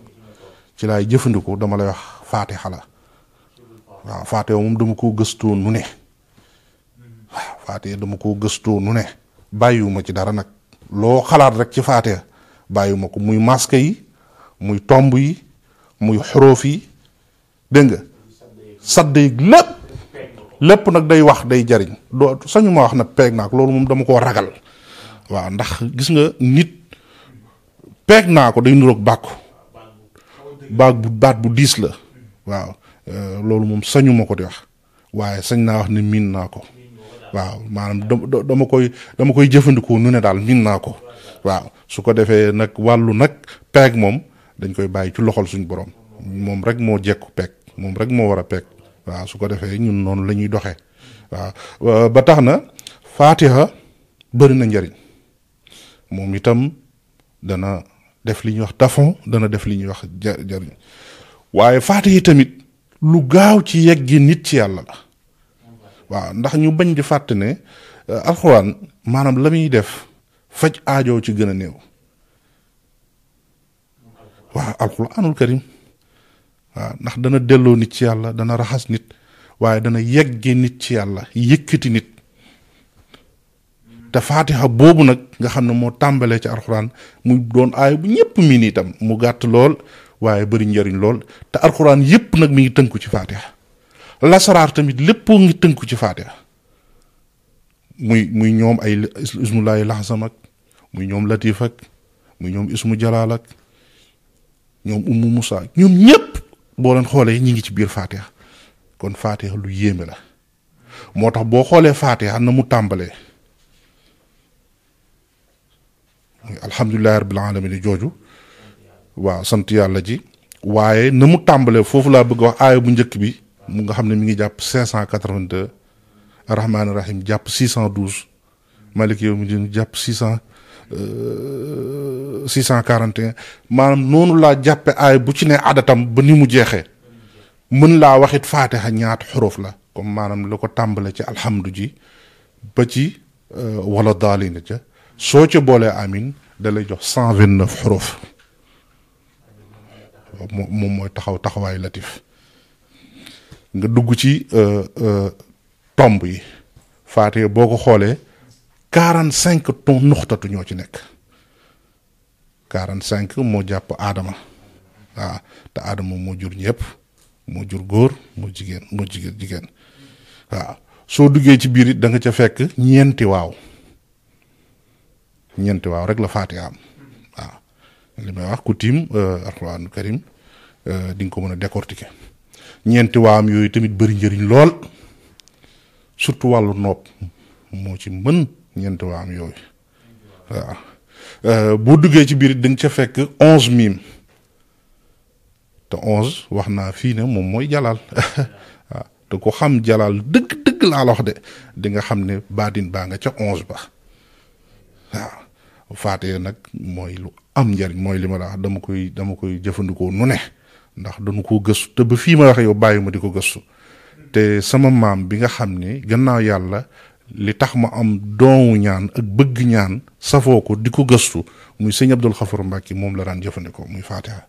[SPEAKER 5] ci laay jëfandiku dama lay wax fatiha la waaw fatiha moom dama koo gëstoo nu ne waaw fatiha dama koo gëstoo nu ne bàyyiwuma ci dara nag loo xalaat rek ci fatiha bàyyiwuma ko muy masque yi muy tomb yi muy xuroof yi dégg nga sadd yi lépp nag day wax day jariñ doo sañu ma wax nag peeg naa ko loolu moom dama koo ragal waaw ndax gis nga nit peeg naa ko day nuroog bàkku baat bu diis la waaw loolu moom sañu ma ko di wax waaye sañ naa wax ne miin naa ko waaw maanaam dama koy jëfandikoo nu ne daal miin naa ko waaw su ko defee nag wàllu nag peeg moom dañ koy bàyyi ci loxol suñu borom moom rek moo jekku pekk moom rek moo war a pekk waaw su ko defee ñun noonu la ñuy doxee waaw ba tax na Fatiha bëri na njariñ moom itam dana def li ñuy wax tafon dana def li ñuy wax jariñ waaye Fatiha tamit lu gaaw ci yeggi nit ci yàlla la waaw ndax ñu bañ di fàtte ne alxuraan maanaam la muy def faj aajoo ci gën a néew waaw alxuraanul karim waaw ndax dana delloo nit ci yàlla dana raxas nit waaye dana yegge nit ci yàlla yëkkati nit te Fatiha boobu nag nga xam ne moo tàmbalee ci alxuraan mu doon aay bu ñëpp miin itam mu gàtt lool waaye bëri njariñ lool te alxuraan yëpp nag mi ngi tënku ci Fatiha lasaraar tamit lépp ngi tënku ci Fatiha muy ñoom ay ismullahi laxsam ak muy ñoom latif ak muy ñoom ismu jalaal ak ñoom ummu musa ñoom ñëpp boo leen xoolee ñi ngi ci biir Fatiha kon Fatiha lu yéeme la moo tax boo xoolee Fatiha na mu tàmbalee muy alhamdulillahi rabbil alamin jooju waaw sant yàlla ji waaye na mu tàmbalee foofu laa bëgg wax aaya bu njëkk bi mu nga xam ne mi ngi jàpp 582 rahmaani rahim jàpp 612 malik yow mi din jàpp 641 maanaam noonu laa jàppe aaya bu ci ne adatam ba ni mu jeexee mën laa waxit Fatiha ñaata xuruf la comme maanaam la ko tàmbale ci alhamdu ji ba ci wala daalina ca soo ca boolee amin da lay jox 129 xuruf moom mooy taxawaayu latif nga dugg ci tomb yi Fatiha boo ko xoolee 45 ton nuxtatu ñoo ci nekk 45 moo jàpp aadama waaw te aadama moo jur ñëpp moo jur góor moo jigéen waaw soo duggee ci biir it da nga ca fekk ñeenti waaw rek la Fatiha am waaw li may wax ku tiim alxuraanu karim di nga ko mën a décortiquer ñeenti waam yooyu tamit bëri njëriñ lool surtout wàllu nopp moo ci mën ñeenti waam yooyu waaw boo duggee ci biir da nga ca fekk 11 miim te 11 wax naa fii ne moom mooy jalaal waaw te ko xam jalaal dëgg laa la wax de di nga xam ne baatin baa nga ca 11 ba waaw Fatiha nag mooy lu am njariñ mooy li ma la wax dama koy jëfandikoo nu ne ndax dañu ko gëstu te ba fii ma wax yow bàyyi ma di ko gëstu te sama maam bi nga xam ne gannaaw yàlla li tax ma am doomu ñaan ak bëgg ñaan safoo ko di ko gëstu muy sëñ Abdul Xafur Mbàkke moom la daan jëfandikoo muy Fatiha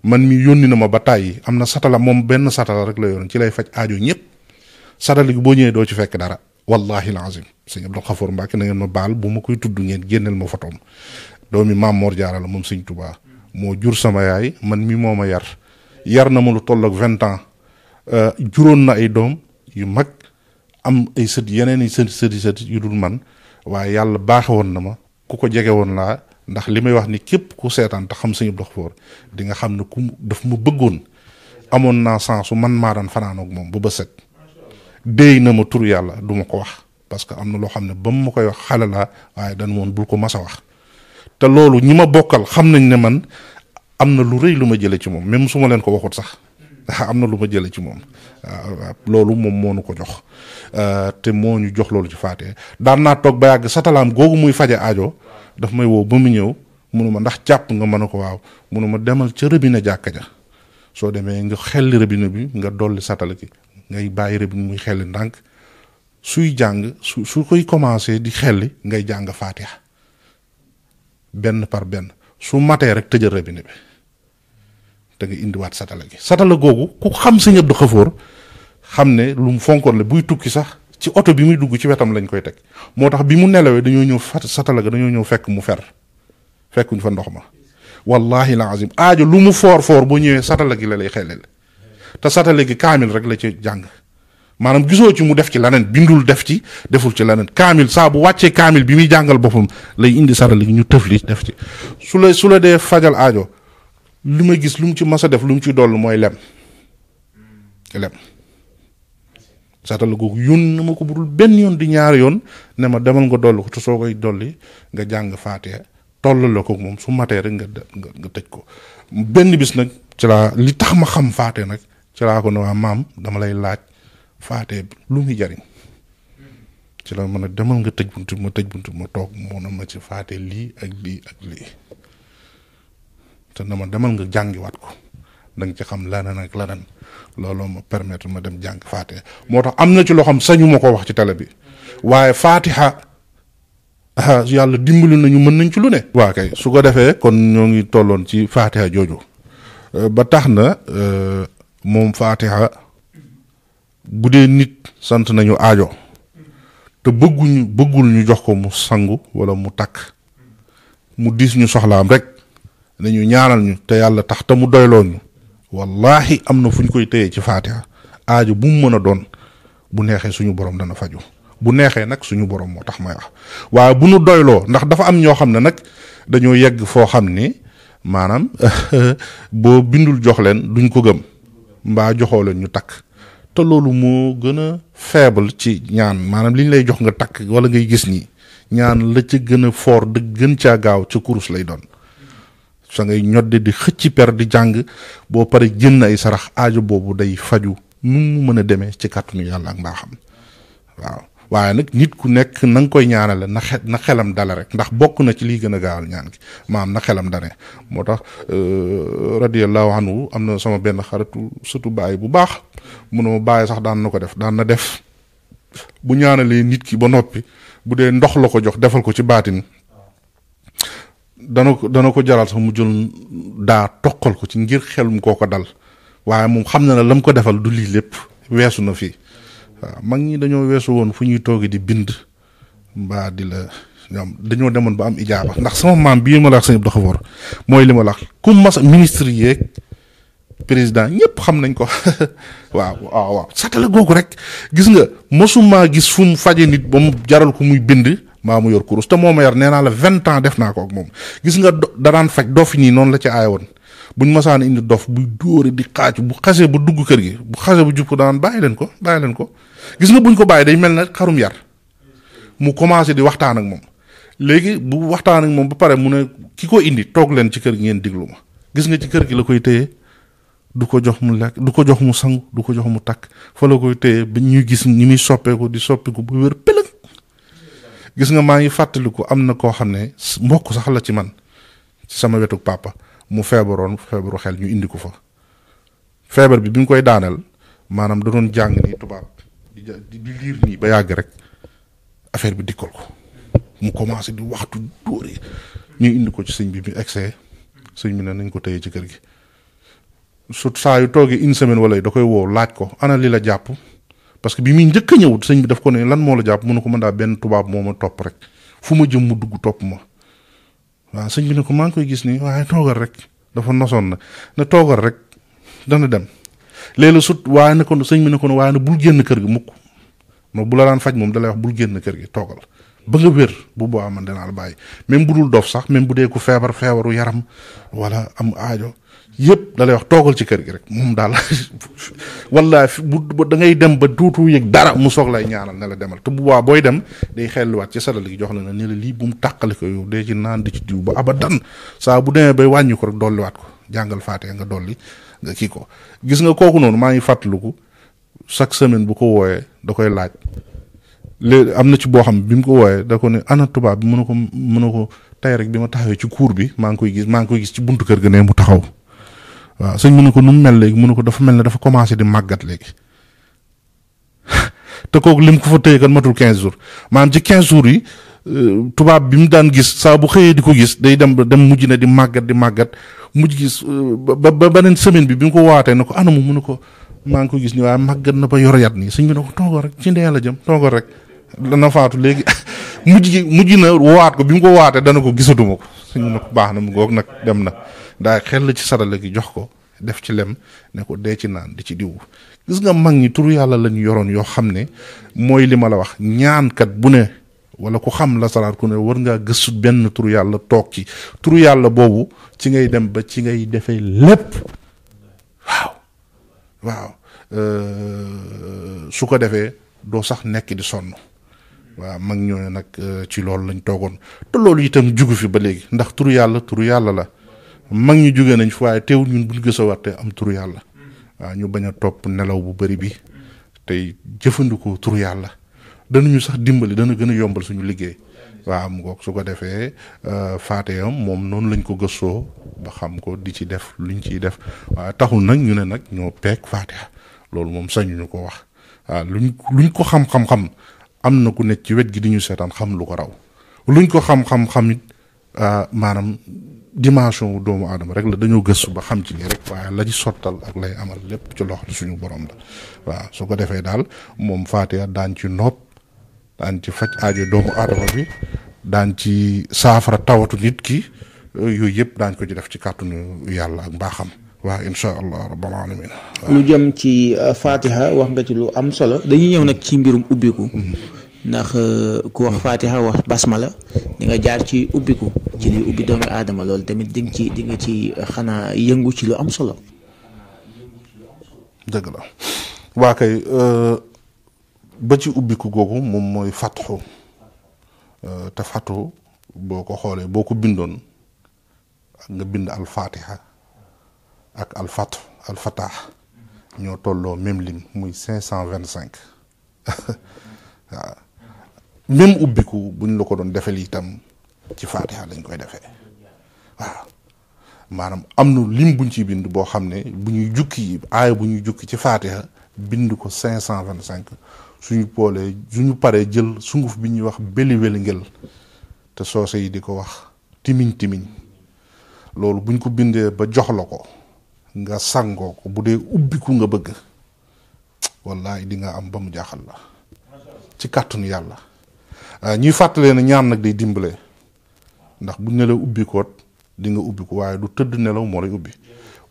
[SPEAKER 5] man mi yónni na ma ba tàyyi am na satala moom benn satala rek la yoroon ci lay faj aajo ñëpp satala gi boo ñëwee doo ci fekk dara wallahi alazim sëñ Abdul Xafur Mbàkke na ngeen ma baal bu ma koy tudd ngeen génneel ma fotoom doomi maam Mor Jaara la moom sëñ Tuubaa moo jur sama yaay man mi moo ma yar na ma lu toll ak 20 ans juróon na ay doom yu mag am ay sët yeneen i sët yu dul man waaye yàlla baaxe woon na ma ku ko jege woon laa ndax li may wax ni képp ku seetaan te xam sëñ Abdou Xafoor di nga xam ne ku daf ma bëggoon amoon naa sens su man maa daan fanaanoog moom ba set déy na ma tur yàlla du ma ko wax parce que am na loo xam ne ba mu ma koy wax xale laa waaye dañ woon bul ko mas a wax te loolu ñi ma bokkal xam nañ ne man am na lu rëy lu ma jële ci moom même su ma leen ko waxut sax am na lu ma jële ci moom loolu moom moo nu ko jox te moo ñu jox loolu ci Fatiha daan naa toog ba yàgg satalaam googu muy faje aajo daf may woo ba mu ñëw munuma ndax jàpp nga mën a ko waaw munuma demal ca robinet jàkka ja soo demee nga xelli robinet bi nga dolli satala gi ngay bàyyi robinet muy xelli ndànk suy jàng su koy commencé di xelli ngay jàng Fatiha benn par benn su matee rek tëjal robinet bi te nga indiwaat satala gi satala googu ku xam sëñ Abdou Xafoor xam ne lu mu fonkoon la buy tukki sax ci oto bi muy dugg ci wetam lañ koy teg moo tax bi mu nelawee dañoo ñëw satala ga dañoo ñëw fekk mu fekkuñ fa ndox ma wallahi la azim aajo lu mu foor boo ñëwee satala gi la lay xelel te satala gi kaamil rek la ci jàng maanaam gisoo ci mu def ci leneen bindul deful ci leneen kaamil saa bu wàccee kaamil bi muy jàngal boppam lay indi satala gi ñu tëfli def ci su la dee fajal aajo li ma gis lu mu ci mas a def lu mu ci dollu mooy lem satala googu yónni na ma ko budul benn yoon di ñaari yoon ne ma demal nga dolli ko te soo koy dolli nga jàng Fatiha toll la ko moom su matee rek nga tëj ko benn bis nag ci laa li tax ma xam faate nag ci laa ko ne waa maam dama lay laaj faate lu muy jariñ ci la mën a demal nga tëj buntu ma tëj buntu ma toog moo na ma ci faate lii ak lii ak lii te dama demal nga jàngiwaat ko da nga ci xam leneen ak leneen looloo ma permettre ma dem jàng faate moo tax am na ci loo xam sañu ma ko wax ci télé bi waaye fatiha yàlla dimbali nañu mën nañ ci lu ne. waa kay su ko defee kon ñoo ngi tolloon ci fatiha jooju ba tax na moom fatiha bu dee nit sant nañu aajo te bëggul ñu jox ko mu sangu wala mu takk mu diis ñu soxlaam rek nañu ñaanal ñu te yàlla tax te mu doyloo ñu wallahi am na fu ñu koy téye ci fatiha aajo bu mu mën a doon bu neexee suñu borom dana faju bu neexee nag suñu borom moo tax may wax waaye bu nu doyloo ndax dafa am ñoo xam ne nag dañoo yegg foo xam ni maanaam boo bindul jox leen duñ ko gëm mbaa joxoo leen ñu takk te loolu moo gën a faible ci ñaan maanaam li ñu lay jox nga takk wala ngay gis nii ñaan la ca gën a fort da gën caa gaaw ca kurus lay doon sa ngay ñodde di xëcc per di jàng boo pare jënd ay sarax aajo boobu day faju nu mu mën a demee ci kàttanu yàlla ak mbaaxam waaw waaye nag nit ku nekk na nga koy ñaanale na xelam dale rek ndax bokk na ci liy gën a gaawal ñaan gi maam na xelam dane moo tax radiyallahu anhu am na sama benn xaritu surtout bàyyi bu baax mu ne ma bàyyi sax daan na ko def daan na def bu ñaanalee nit ki ba noppi bu dee ndox la ko jox defal ko ci baatin dana ko jaral sax mu jël daa toqal ko ci ngir xelum koo ko dal waaye moom xam na ne lam ko defal du lii lépp weesu na fii waaw mag ñi dañoo weesu woon fu ñuy toogi di bind mbaa di la ñoom dañoo demoon ba am ijaaba ndax sama maam bii ma la wax sëñ Abdou Khafor mooy li ma la wax ku mas ministre yeeg président ñëpp xam nañ ko waaw satale googu rek gis nga mosuma gis fu mu faje nit ba mu jaral ko muy bind maa mu yor kurus te moo ma yar nee naa la 20 ans def naa ko ak moom gis nga danaan faj dof nii noonu la ci aay woon buñ masaan indi dof buy dóore di xaaju bu xasee ba dugg kër gi bu xasee ba jub ko danaan bàyyi leen ko gis nga buñ ko bàyyi day mel na xarum yar mu commencé di waxtaan ak moom léegi bu waxtaan ak moom ba pare mu ne ki ko indi toog leen ci kër gi ngeen diglu ma gis nga ci kër gi la koy téye du ko jox mu lekk du ko jox mu sangu du ko jox mu takk fa la koy téye ba ñuy gis ñi muy soppeeku di soppiku ba wér pëlëg gis nga maa ngi fàttaliku am na koo xam ne mbokk sax la ci man ci sama wetu papa mu feebaru xel ñu indi ko fa feebar bi mu koy daaneel maanaam da doon jàng nii tubaab di liir nii ba yàgg rek affaire bi dikkal ko mu commencé di waxtu dóore ñu indi ko ci sëñ bi egsee sëñ bi ne nañ ko téye ci kër gi surtout saa yu toogee une semaine wala da koy woo laaj ko ana li la jàpp parce que bi muy njëkk a ñëw sëñ bi daf ko ne lan moo la jàpp mu ne ko mën daa benn tubaab moo ma topp rek fu ma jëm mu dugg topp ma waaw sëñ bi ne ko maa ngi koy gis nii waaye toogal rek dafa nosoon na toogal rek dana dem léegi sut waaye ne ko sëñ bi ne ko waaye ne bul génn kër gi mukk no bu la daan faj moom da lay wax bul génn kër gi toogal ba nga wér bu boobaa man danaa la bàyyi même bu dul dof sax même bu dee ku feebaru yaram wala am aajo yëpp da lay wax toogal ci kër gi rek moom daal wala bu da ngay dem ba duutu yëg dara mu soog lay ñaanal ne la demal te bu boobaa booy dem day xelluwaat ci sadal gi jox la ne la lii bu mu tàqali ko yow dee ci naan di ci diw ba abadan saa bu demee bay wàññi ko rek dolliwaat ko jàngal faatee nga dolli nga kii ko gis nga kooku noonu maa ngi fàttaliku chaque semaine bu ko wooyee da koy laaj léegi am na ci boo xam bi mu ko wooyee da ko ne ana tubaab bi mën na ko tey rek bi ma taxawee ci cour bi maa ngi koy gis ci buntu kër ga ne mu taxaw waaw sëñ mu ne ko nu mu mel léegi mu ne ko dafa mel ne dafa commencé di màggat léegi te kooku lim ko fa téye kan matul 15 jours maanaam ci 15 jours yi tubaab bi mu daan gis saa bu xëyee di ko gis day dem mujj na di màggat mujj gis ba beneen semaine bi mu ko waatee ne ko anamu mu ne ko maa ngi ko gis ni waaye màggat na ba yor yat nii sëñ bi ne ko toogal rek ci ndee la jëm toogal rek dana faatu léegi mujj na waat ko bi mu ko waatee dana ko gisatuma ko sëñ bi ne ko baax na mu ngoog nag dem na daa xel la ci sadale gi jox ko def ci lem ne ko dee ci naan di ci diw gis nga mag ñi turu yàlla lañu yoroon yoo xam ne mooy li ma la wax ñaankat bu ne wala ku xam la salaat ku ne war ngaa gëstu benn turu yàlla toog ci turu yàlla boobu ci ngay dem ba ci ngay defee lépp waaw su ko defee doo sax nekk di sonn waaw mag ñooñu nag ci loolu lañ toogoon te loolu itam jugu fi ba léegi ndax turu yàlla la mag ñu jóge nañ fi waaye teewul ñun buñ gësawaatee am turu yàlla waaw ñu bañ a topp nelaw bu bari bi tey jëfandikoo turu yàlla danañu sax dimbali dana gën a yombal suñu liggéey waaw mu ngoog su ko defee Fatiha moom noonu lañ ko gëstoo ba xam ko di ci def luñ ciy def waaye taxul nag ñu ne nag ñoo peeg Fatiha loolu moom sañuñu ko wax waaw luñ ko xam-xam-xam am na ku nekk ci wet gi di ñu seetaan xam lu ko raw luñ ko xam-xam-xam it maanaam dimension wu doomu aadama rek la dañoo gëstu ba xam ci lii rek waaye la ci sottal ak lay amal lépp ci loxo suñu borom la waaw su ko defee daal moom Fatiha daan ci nopp daan ci faj aajo doomu aadama bi daan ci saafara tawatu nit ki yooyu yëpp daañ ko ci def ci kàttanu yàlla ak mbaaxam waaw insha allah rabbal alamin
[SPEAKER 4] lu jëm ci Fatiha wax nga ci lu am solo dañuy ñëw nag ci mbirum ubbiku ndax ku wax Fatiha wax basmala di nga jaar ci ubbiku ci li ubbi doomu aadama loolu tamit di nga ci xanaa yëngu ci lu am solo.
[SPEAKER 5] dëgg la waa kay ba ci ubbiku googu moom mooy fatxu te fatxu boo ko xoolee boo ko bindoon ak nga bind al Fatiha ak al fatx al fatah ñoo tolloo même lim muy 525 waaw même ubbiku buñ la ko doon defee itam ci Fatiha lañ koy defee waaw maanaam am na lim buñ ci bind boo xam ne bu ñuy jukki aaya bu ñuy jukki ci Fatiha bind ko 525 suñu poolee suñu paree jël sunguf bi ñuy wax beli weli ngel te soose yi di ko wax timiñ timiñ loolu buñ ko bindee ba jox la ko nga sangoo ko bu dee ubbiku nga bëgg wallahi di nga am ba mu jaaxal la ci kàttanu yàlla ñuy fàttalee ne ñaan nag day dimbale ndax buñ ne la ubbikoot di nga ubbiku waaye du tëdd nelaw moo lay ubbi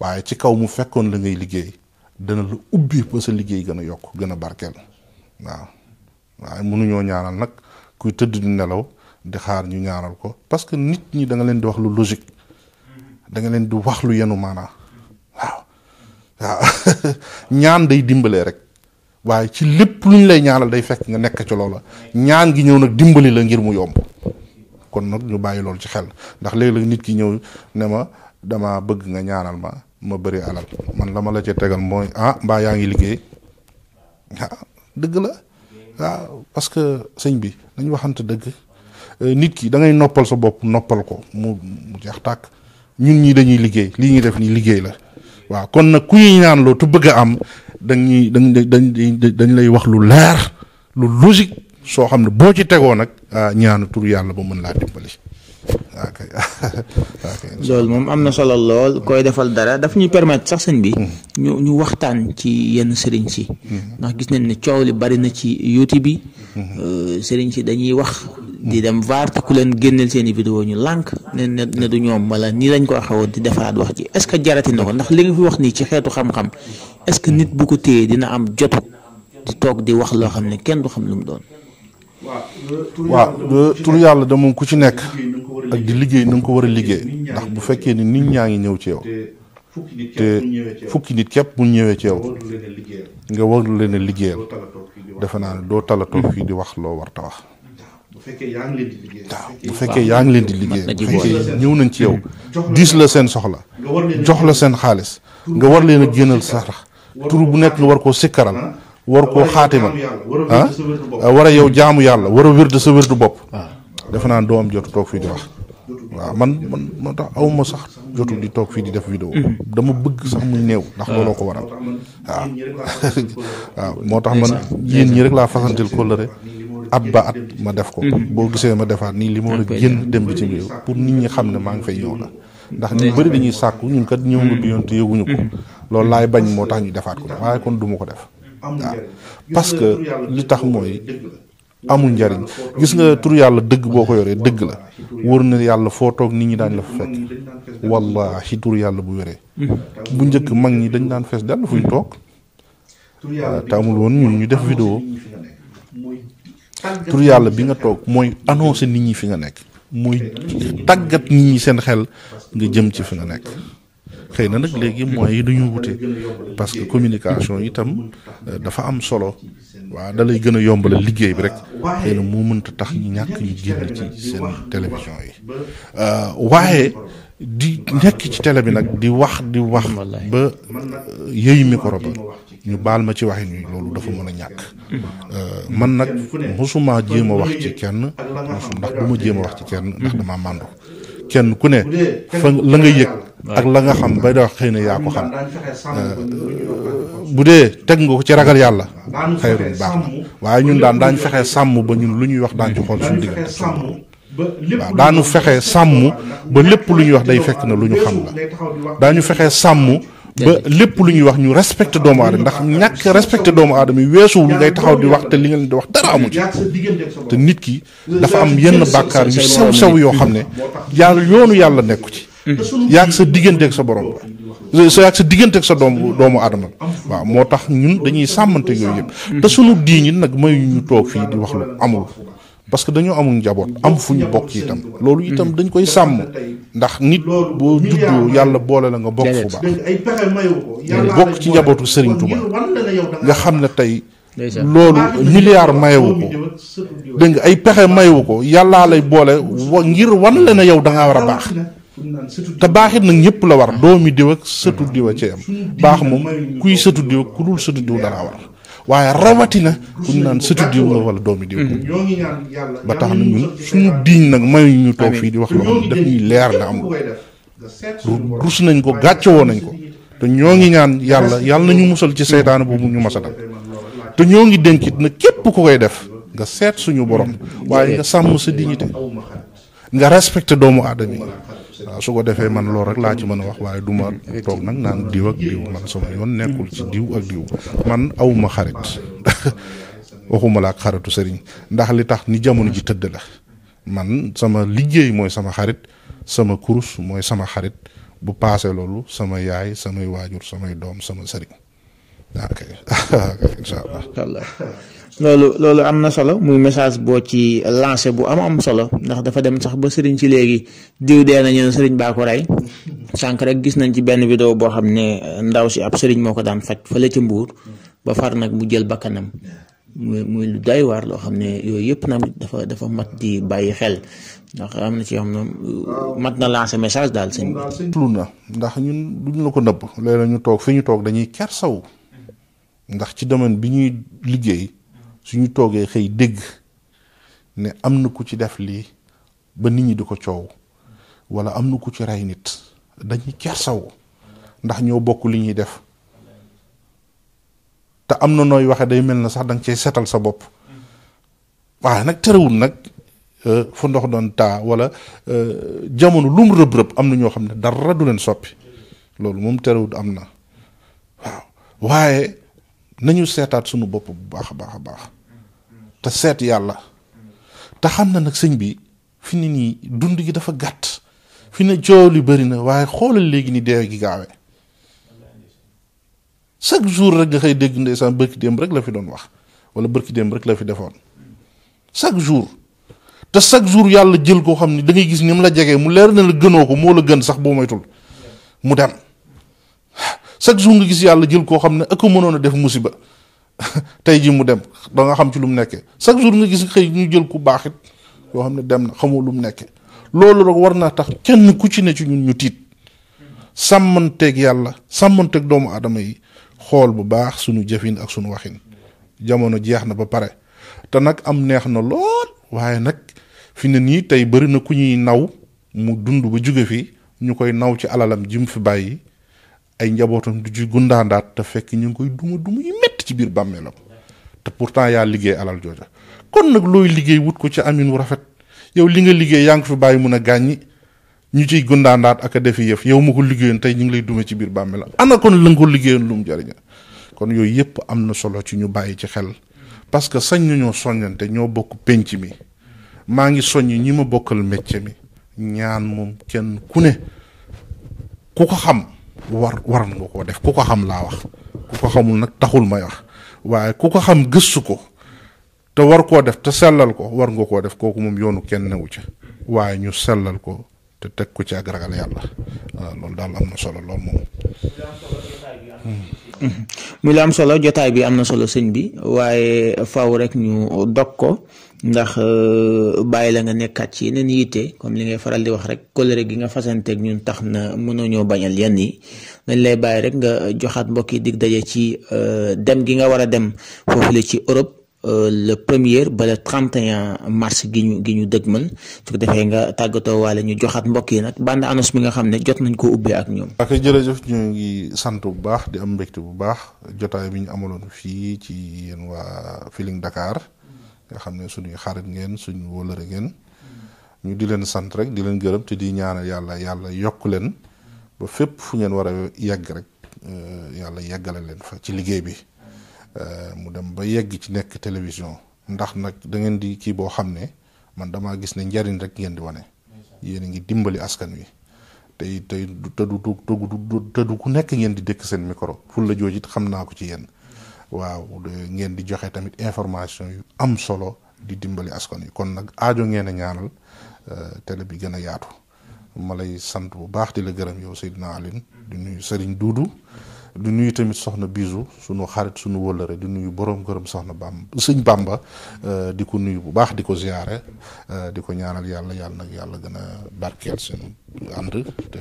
[SPEAKER 5] waaye ci kaw mu fekkoon la ngay liggéey dana la ubbi ba sa liggéey gën a yokk gën a barkeel waaw waaye mënuñoo ñaanal nag kuy tëdd di nelaw di xaar ñu ñaanal ko parce que nit ñi da nga leen di wax lu logique da nga leen di wax lu yenu maanaa waaw ñaan day dimbalee rek waaye ci lépp luñ lay ñaanal day fekk nga nekk ci loola ñaan gi ñëw nag dimbali la ngir mu yomb kon nag ñu bàyyi loolu ci xel ndax léeg-léeg nit ki ñëw ne ma dama bëgg nga ñaanal ma bëri alal man la ma la ci tegal mooy mbaa yaa ngi liggéey dëgg la waaw parce que sëñ bi dañu waxante dëgg nit ki da ngay noppal sa bopp noppal ko mu jeex tàkk ñun ñi dañuy liggéey lii ñuy def nii liggéey la waaw kon nag ku ñuy ñaan loo te bëgg a am dañ lay wax lu leer lu logique soo xam ne boo ci tegoo nag ñaanu tur yàlla ba mën laa dimbali
[SPEAKER 4] loolu moom am na solo lool koy defal dara daf ñuy permettre sax sëñ bi ñu waxtaan ci yenn sëriñ si ndax gis nañ ne coow li bari na ci YouTube bi sëriñ si dañuy wax di dem vaar te ku leen génneel seen i vidéo ñu lànk ne du ñoom wala nii lañ ko waxee woon di defaraat wax ji est-ce que jarati na ko ndax li nga fi wax nii ci xeetu xam-xam est-ce que nit bu ko téyee dina am jotu di toog di wax loo xam ne kenn du xam lu mu doon.
[SPEAKER 5] waaw tur yàlla da moom ku ci nekk ak di liggéey na nga ko war a liggéey ndax bu fekkee ni nit ñaa ngi ñëw ci yow te fukki nit képp bu ñëwee ci yow nga war leen a liggéeyal defe naa ne doo talatoo fii di wax loo war ta wax bu fekkee yaa ngi leen di liggéey bu fekkee ñëw nañ ci yow diis la seen soxla jox la seen xaalis nga war leen a génnal sarax tur bu nekk nga war koo sikkaral war koo xaatimal war a yow jaamu yàlla war a wérdu sa wérdu bopp defe naa doo am jotu toog fii di wax waaw man moo tax awma sax jotu di toog fii di def vidéo dama bëgg sax muy néew ndax looloo ko waral waaw moo tax man yéen ñi rek laa fasantil kóllëre at ba at ma def ko boo gisee ma defaat nii li ma war a génn dem bi ci réew pour nit ñi xam ne maa ngi fay ñëw la ndax ñu bëri dañuy sàkku ñun kat ñëw nga bi yoon te yëguñu ko loolu laay bañ moo tax ñu defaat ko waaye kon duma ko def waaw parce que li tax mooy amul njariñ gis nga tur yàlla dëgg boo ko yoree dëgg la wóor na yàlla foo toog nit ñi daañ la fa fekk wallahi tur yàlla bu wéree bu njëkk mag ñi dañ daan fees dell fuñ toog te amul woon ñun ñu def vidéo tur yàlla bi nga toog mooy annoncé nit ñi fi nga nekk mooy tàggat nit ñi seen xel nga jëm ci fi nga nekk xëy na nag léegi moyens yi duñu wute parce que communication itam dafa am solo waaw da lay gën a yombal liggéey bi rek xëy na moo mënta tax ñu ñàkk ñu génn ci seen télévision yi waaye di nekk ci télé bi nag di wax ba yëy micro ba ñu baal ma ci waxin wi loolu dafa mën a ñàkk. man nag mosuma jéem a wax ci kenn ndax du ma jéem a wax ci kenn ndax dama màndu kenn ku ne fa la nga yëg ak la nga xam bay da wax xëy na yaa ko xam bu dee teg nga ko ci ragal yàlla xayrun baax na waaye ñun daañ fexe sàmm ba ñun lu ñuy wax daañ ci xool suñu diggante suñu waaw daanu fexe sàmm ba lépp lu ñuy wax day fekk na lu ñu xam la daañu fexe sàmm ba lépp lu ñuy wax ñu respecté doomu aadama ndax ñàkk respecté doomu aadama yi weesuwul ngay taxaw di wax te li ngeen di wax dara amu ci te nit ki dafa am yenn bàkkaar yu sew yoo xam ne yoonu yàlla nekku ci yaag sa digganteeg sa borom yaag sa digganteeg sa doomu aadama waaw moo tax ñun dañuy sàmmante yooyu yëpp te sunu diiñ it nag may ñu toog fii di wax lu amul parce que dañoo amul njaboot am fu ñu bokk itam loolu itam dañ koy sàmm ndax nit boo juddoo yàlla boole la nga bokk fu baax nga bokk ci njabootu Serigne Touba nga xam ne tey loolu milliard mayewu ko dégg nga ay pexe mayewu ko yàllaa lay boole ngir wan la ne yow da ngaa war a baax te baaxit nag ñëpp la war doomi diw ak sëtu diw a ci am baax moom kuy sëtu diw ku dul sëtu diw dara war waaye rawatina ku ñu naan sëtu diw nga wala doomi diw ba tax na ñun suñu diiñ nag mayu ñu toog fii di wax loo xam ne daf ñuy leer na amul rus nañ ko gàccewoo nañ ko te ñoo ngi ñaan yàlla nañu musal ci seytaane boobu ñu mas a dal te ñoo ngi dénkit na képp ku koy def nga seet suñu borom waaye nga sàmm sa dignité nga respecté doomu aadama yi waaw su ko defee man loolu rek laa ci mën a wax waaye du ma toog nag naan diw ak diw man sama yoon nekkul ci diw ak diw man awuma xarit waxuma la ak xaritu sëriñ ndax li tax ni jamono ji tëdd la man sama liggéey mooy sama xarit sama kurus mooy sama xarit bu paase loolu sama yaay samay waajur samay doom sama sëriñ ok incha allah
[SPEAKER 4] loolu am na solo muy message boo ci lancé bu am solo ndax dafa dem sax ba sëriñ si léegi diw dee nañu ne sëriñ baa ko rey sànq rek gis nañ ci benn vidéo boo xam ne ndaw si ab sëriñ moo ko daan faj fële ci Mbuur ba far nag mu jël bakkanam muy lu doy waar loo xam ne yooyu yëpp nag dafa mat di bàyyi xel ndax am na ci yoo xam ne mat na lancé message daal sëñ bi.
[SPEAKER 5] lu na ndax ñun duñ la ko nëbb léeg-léeg ñu toog fi ñu toog dañuy kersaw ndax ci domaine bi ñuy liggéey suñu toogee xëy dégg ne am na ku ci def lii ba nit ñi di ko coow wala am na ku ci rey nit dañuy kersaw ndax ñoo bokk li ñuy def te am na nooy waxe day mel na sax danga cay setal sa bopp waaye nag terewul nag fu ndox doon taa wala jamono lum rëb-rëb am na ñoo xam ne dara du leen soppi loolu moom terewul am na waaw waaye nañu seetaat sunu bopp bu baax a baax te seet yàlla te xam na nag sëñ bi fi ne nii dund gi dafa gàtt fi ne coow li bëri na waaye xoolal léegi ni dee gi gaawee chaque jour rek nga xëy dégg ndeysaan bërki démb rek la fi doon wax wala bërki démb rek la fi defoon chaque jour te chaque jour yàlla jël koo xam ne da ngay gis ni mu la jegee mu leer na la gënoo ko moo la gën sax boo moytul mu dem chaque jour nga gis yàlla jël koo xam ne ak mënoon a def musiba tey ji mu dem da nga xam ci lu mu nekkee chaque jour nga gis xëy ñu jël ku baaxit yoo xam ne dem na xamoo lu mu nekkee loolu rek war naa tax kenn ku ci ne ci ñun ñu tiit sàmmanteeg yàlla sàmmanteeg doomu aadama yi xool bu baax suñu jëfin ak suñu waxin jamono jeex na ba pare te nag am neex na lool waaye nag fi ne nii tey bëri na ku ñuy naw mu dund ba jóge fi ñu koy naw ci alalam ji mu fi bàyyi ay njabootam du ci gundaandaat te fekk ñu ngi koy duma yu métti ci biir bàmmeelam te pourtant yaa liggéey alal jooja kon nag looy liggéey wut ko ci amin wu rafet yow li nga liggéey yaa ngi fi bàyyi mun a gàññi ñu ciy gundaandaat ak a defi yëf yow ma ko liggéeyoon tey ñu ngi lay dume ci biir bàmmeelam ana kon la nga ko liggéeyoon lu mu jariña kon yooyu yëpp am na solo ci ñu bàyyi ci xel parce que sañ nañoo soññante ñoo bokk penc mi maa ngi soññ ñi ma bokkal métier mi ñaan moom kenn ku ne ku ko xam war nga koo def ku ko xam laa wax ku ko xamul nag taxul may wax waaye ku ko xam gëstu ko te war koo def te sellal ko war nga koo def kooku moom yoonu kenn newu ci waaye ñu sellal ko te teg ko ci ak ragal yàlla waaw loolu daal am na solo lool moom.
[SPEAKER 4] muy la am solo jotaay bi am na solo sëñ bi waaye faaw rek ñu dog ko ndax bàyyi la nga nekkaat ci yeneen yitte comme li ngay faral di wax rek kóllëre gi nga fasanteeg ñun tax na mënoo ñoo bañal yenn yi dañ lay bàyyi rek nga joxaat mbokk yi dig daje ci dem gi nga war a dem foofu la ci Europe le 1er ba le 31 mars gi ñu dëgmal su ko defee nga tàggatoo waale ñu joxaat mbokk yi nag bande annonce bi nga xam ne jot nañ koo ubbee ak ñoom.
[SPEAKER 5] ak jërëjëf ñu ngi sant bu baax di am mbégte bu baax jotaay bi ñu amaloon fii ci yéen waa Feeling Dakar nga xam ne suñuy xarit ngeen suñu wóolëre ngeen ñu di leen sant rek di leen gërëm te di ñaanal yàlla yokk leen ba fépp fu ngeen war a yegg rek yàlla yeggale leen fa ci liggéey bi. mu dem ba yegg ci nekk télévision ndax nag da ngeen di kii boo xam ne man damaa gis ne njariñ rek ngeen di wane yéen a ngi dimbali askan wi tey tëdu ku nekk ngeen di dëkk seen micro ful la joojit xam naa ko ci yéen waaw ngeen di joxe tamit information yu am solo di dimbali askan wi kon nag aajo ngeen a ñaanal télé bi gën a yaatu ma lay sant bu baax di la gërëm yow Seydina Aline di nuyu Serigne Doudou di nuyu tamit soxna Bisu sunu xarit sunu wëllëre di nuyu borom gërëm soxna sëñ Bamba di ko nuyu bu baax di ko ziyaare di ko ñaanal yàlla nag yàlla gën a barkeel seen ànd te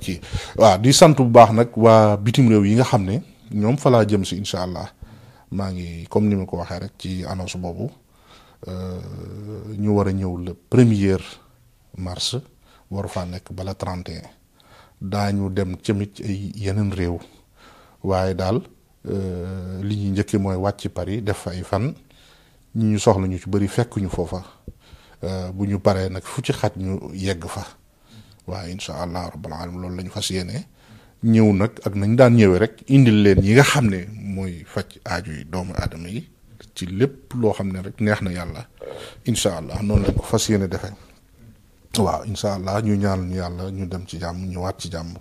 [SPEAKER 5] kii waaw di sant bu baax nag waa bitim réew yi nga xam ne ñoom fa laa jëm si incha allah maa ngi comme ni ma ko waxee rek ci annonce boobu ñu war a ñëw le 1er mars waru faa nekk bala 31 daañu dem tamit ay yeneen réew waaye daal li ñuy njëkke mooy wàcc Paris def fa ay fan ñi ñu soxla ñu ci bëri fekk ñu foofa bu ñu paree nag fu ci xat ñu yegg fa waaye incha allah rabbal alamin loolu la ñu fas yéene ñëw nag ak nañ daan ñëwee rek indil leen yi nga xam ne mooy faj aaju yi doomu aadama yi ci lépp loo xam ne rek neex na yàlla incha allah noonu lañ ko fas yéene defee. waaw incha allah ñu ñaan ñu yàlla ñu dem ci jàmm ñëwaat ci jàmm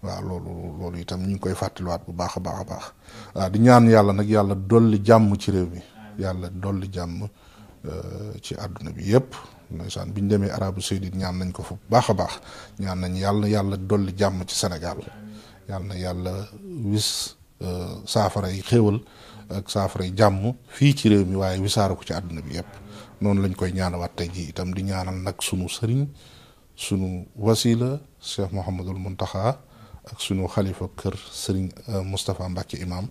[SPEAKER 5] waaw loolu itam ñu ngi koy fàttaliwaat bu baax a baax waaw di ñaan yàlla nag yàlla dolli jàmm ci réew mi yàlla dolli jàmm ci àdduna bi yépp ndeysaan bi ñu demee Arabie Saoudite ñaan nañ ko fu baax a baax ñaan nañ yàlla dolli jàmm ci Sénégal yàlla wis saafara yi xéewal ak saafara yi jàmm fii ci réew mi waaye wisaara ko ci àdduna bi yépp noonu lañ koy ñaanawaat tey jii itam di ñaanal nag sunu sëriñ sunu wasila Cheikh Mouhamadul Muntaxa ak sunu xalifa kër sëriñ Moustapha Mbacke imam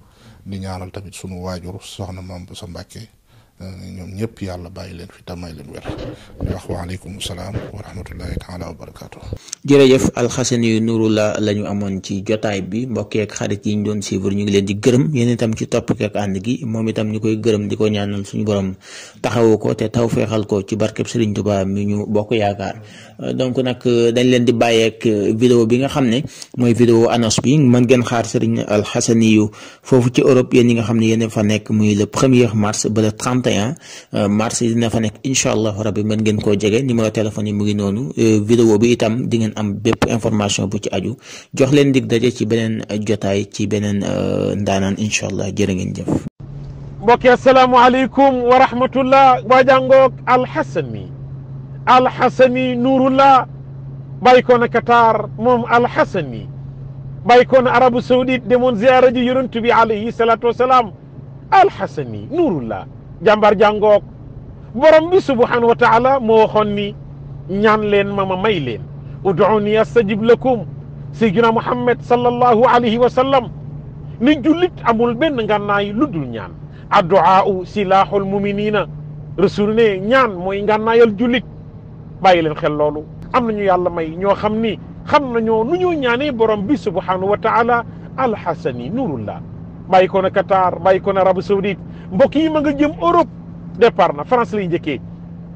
[SPEAKER 5] di ñaanal tamit sunu waajur soxna Mame Bousso Mbacke ñoom ñëpp yàlla bàyyi leen fi tamay leen wér di wax waaleykum salaam wa rahmatullahi taala wa barakaatu.
[SPEAKER 4] jërëjëf Alxasani Nuurullah la ñu amoon ci jotaay bi mbokk ak xarit yi ñu doon suivre ñu ngi leen di gërëm yéen itam ci topp ak ànd gi moom itam ñu koy gërëm di ko ñaanal suñu borom taxawu ko te taw feexal ko ci barkeb Serigne Touba mi ñu bokk yaakaar donc nag dañ leen di bàyyeek vidéo bi nga xam ne mooy vidéo annonce bi mën ngeen xaar Serigne Alxasani yu foofu ci Europe yéen ñi nga xam ne yéen fa nekk muy le 1er mars ba le 31 mars dina fa nekk incha allah rabbi mën ngeen koo jege numéro téléphone yi mu ngi noonu vidéo bi itam di ngeen am bépp information bu ci aju jox leen dig daje ci beneen jotaay ci beneen ndaanaan incha allah jërë ngeen jëf.
[SPEAKER 2] mbokki asalaamaaleykum wa rahmatullah waa jàngoog Alxasani Nuurullah bàyyi ko na Qatar moom Alxasani bàyyi ko na Arabie Saoudite demoon ziyaara ji yonent bi alayhi salaatu wasalaam Alxasani Nuurullah jàmbar jàngoog borom bi subhanahu wa taala moo waxoon ni ñaan leen ma may leen ud'uuni astajib lakum sayyidina Muhammad sallallahu alayhi wa sallam ni jullit amul benn ngànnaay lu dul ñaan addu'aa'u silaahul mu'miniina rasul ne ñaan mooy ngànnaayal jullit bàyyi leen xel loolu am nañu yàlla may ñoo xam ni xam nañoo nu ñu ñaanee borom bi subhanahu wa taala Alxasani Nuurullah bàyyi ko na Qatar bàyyi ko na Arabie Saoudite mbokk yi ma nga jëm Europe départ na France lay njëkkee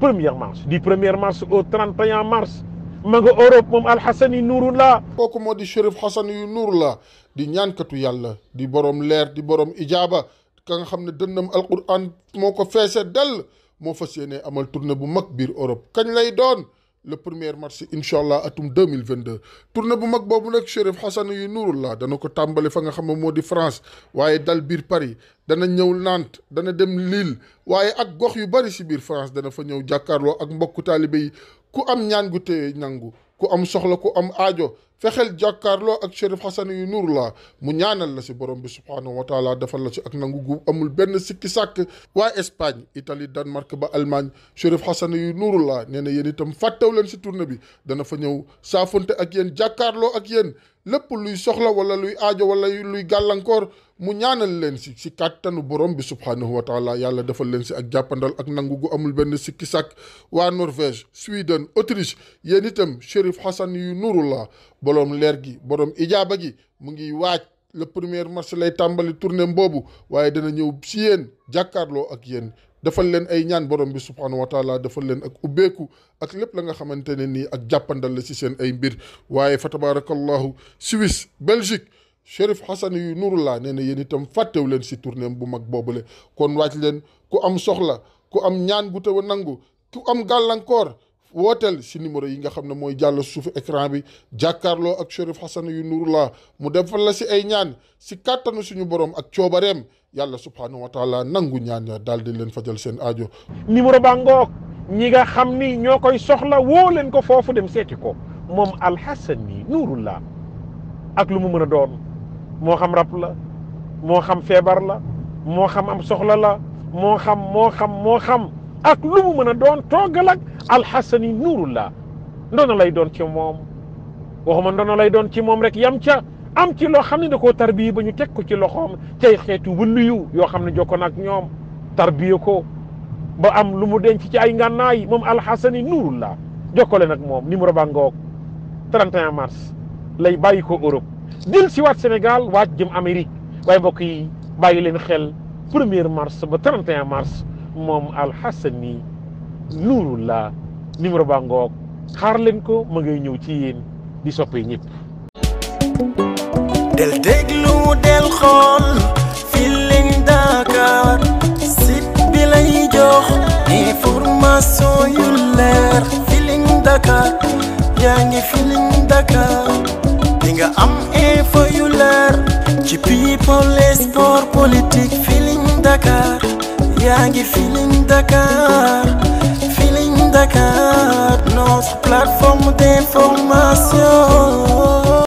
[SPEAKER 2] 1er mars du 1er mars au 31 mars ma nga Europe moom Alxasani Nuurullah.
[SPEAKER 3] kooku moo di Chérif Hassani Nuurullah di ñaankatu yàlla di borom leer di borom ijaaba ka nga xam ne dënnam alquran moo ko feese dell moo fas yéene amal tournée bu mag biir Europe kañ lay doon le 1er mars incha allah atum 2022 tournée bu mag boobu nag Chérif Hassani Nuurullah dana ko tàmbali fa nga xam ne moo di France waaye dal biir Paris dana ñëw Nantes dana dem Lille waaye ak gox yu bari si biir France dana fa ñëw jàkkaarloo ak mbokku taalibe yi ku am ñaan gu téye nangu ku am soxla ku am aajo fexeel jàkkaarloo ak Cherif Hassane yu Nourullah mu ñaanal la si borom bi subhaanahu wa taala defal la si ak nangu gu amul benn sikki sàkk. waa Espagne Italie Danemark ba Allemagne Cherif Hassane yu Nourullah nee na yéen itam fàttew leen si tournée bi dana fa ñëw saafonte ak yéen jàkkaarloo ak yéen lépp luy soxla wala luy aajo wala luy gàllankoor mu ñaanal leen si kàttanu borom bi subhaanahu wa taala yàlla defal leen si ak jàppandal ak nangu gu amul benn sikki sàkk. waa Norvège Sweden Autriche yéen itam Cherif Hassane yu Nourullah borom leer gi borom ijaaba gi mu ngi waaj le 1er mars lay tàmbali tournée boobu waaye dana ñëw si yéen jàkkaarloo ak yéen defal leen ay ñaan borom bi subhaanahu wa taala defal leen ak ubbeeku ak lépp la nga xamante ne nii ak jàppandal la si seen ay mbir. waaye fa tabarakallahu Suisse Belgique Cherif Hassane yu Nourullah nee na yéen itam fàttew leen si tournée bu mag boobule kon waaj leen ku am soxla ku am ñaan gu taw a nangu ku am gàllankoor wooteel si numéro yi nga xam ne mooy jàll suufu écran bi jàkkaarloo ak Cherif Hassane yu Nourullah mu defal la si ay ñaan si kàttanu suñu borom ak coobareem yàlla subhaanahu wa taala nangu ñaan ya daal di leen fajal seen aajo.
[SPEAKER 2] numéro baa ngoog ñi nga xam ni ñoo koy soxla woo leen ko foofu dem seeti ko moom Alhassane Nourullah ak lu mu mën a doon moo xam rab la moo xam feebar la moo xam am soxla la moo xam ak lu mu mën a doon toogal ak Alhassane Nourullah ndono lay doon ci moom waxuma ndono lay doon ci moom rek yam ca am ci loo xam ne da koo tarbiye ba ñu teg ko ci loxoom cay xeetu wëlluyu yoo xam ne jokkoon ak ñoom tarbiye ko ba am lu mu denc ci ay ngànnaay moom Alhassane Nourullah jokkale nag moom numéro ba ngoog 31 mars lay bàyyi ko Europe dil si waat Sénégal waaj jëm Amérique waaye mbokk yi bàyyi leen xel 1er mars ba 31 mars moom Alhassane Nourullah numéro ba ngoog xaar leen ko ma ngay ñëw ci yéen di soppee ñëpp.
[SPEAKER 1] del déglu del xool Feeling Dakar site bi lay jox information yu leer Feeling Dakar yaa ngi Feeling Dakar di nga am info yu leer ci people et sport politique Feeling Dakar yaa ngi Feeling Dakar Feeling Dakar notre plateforme d'information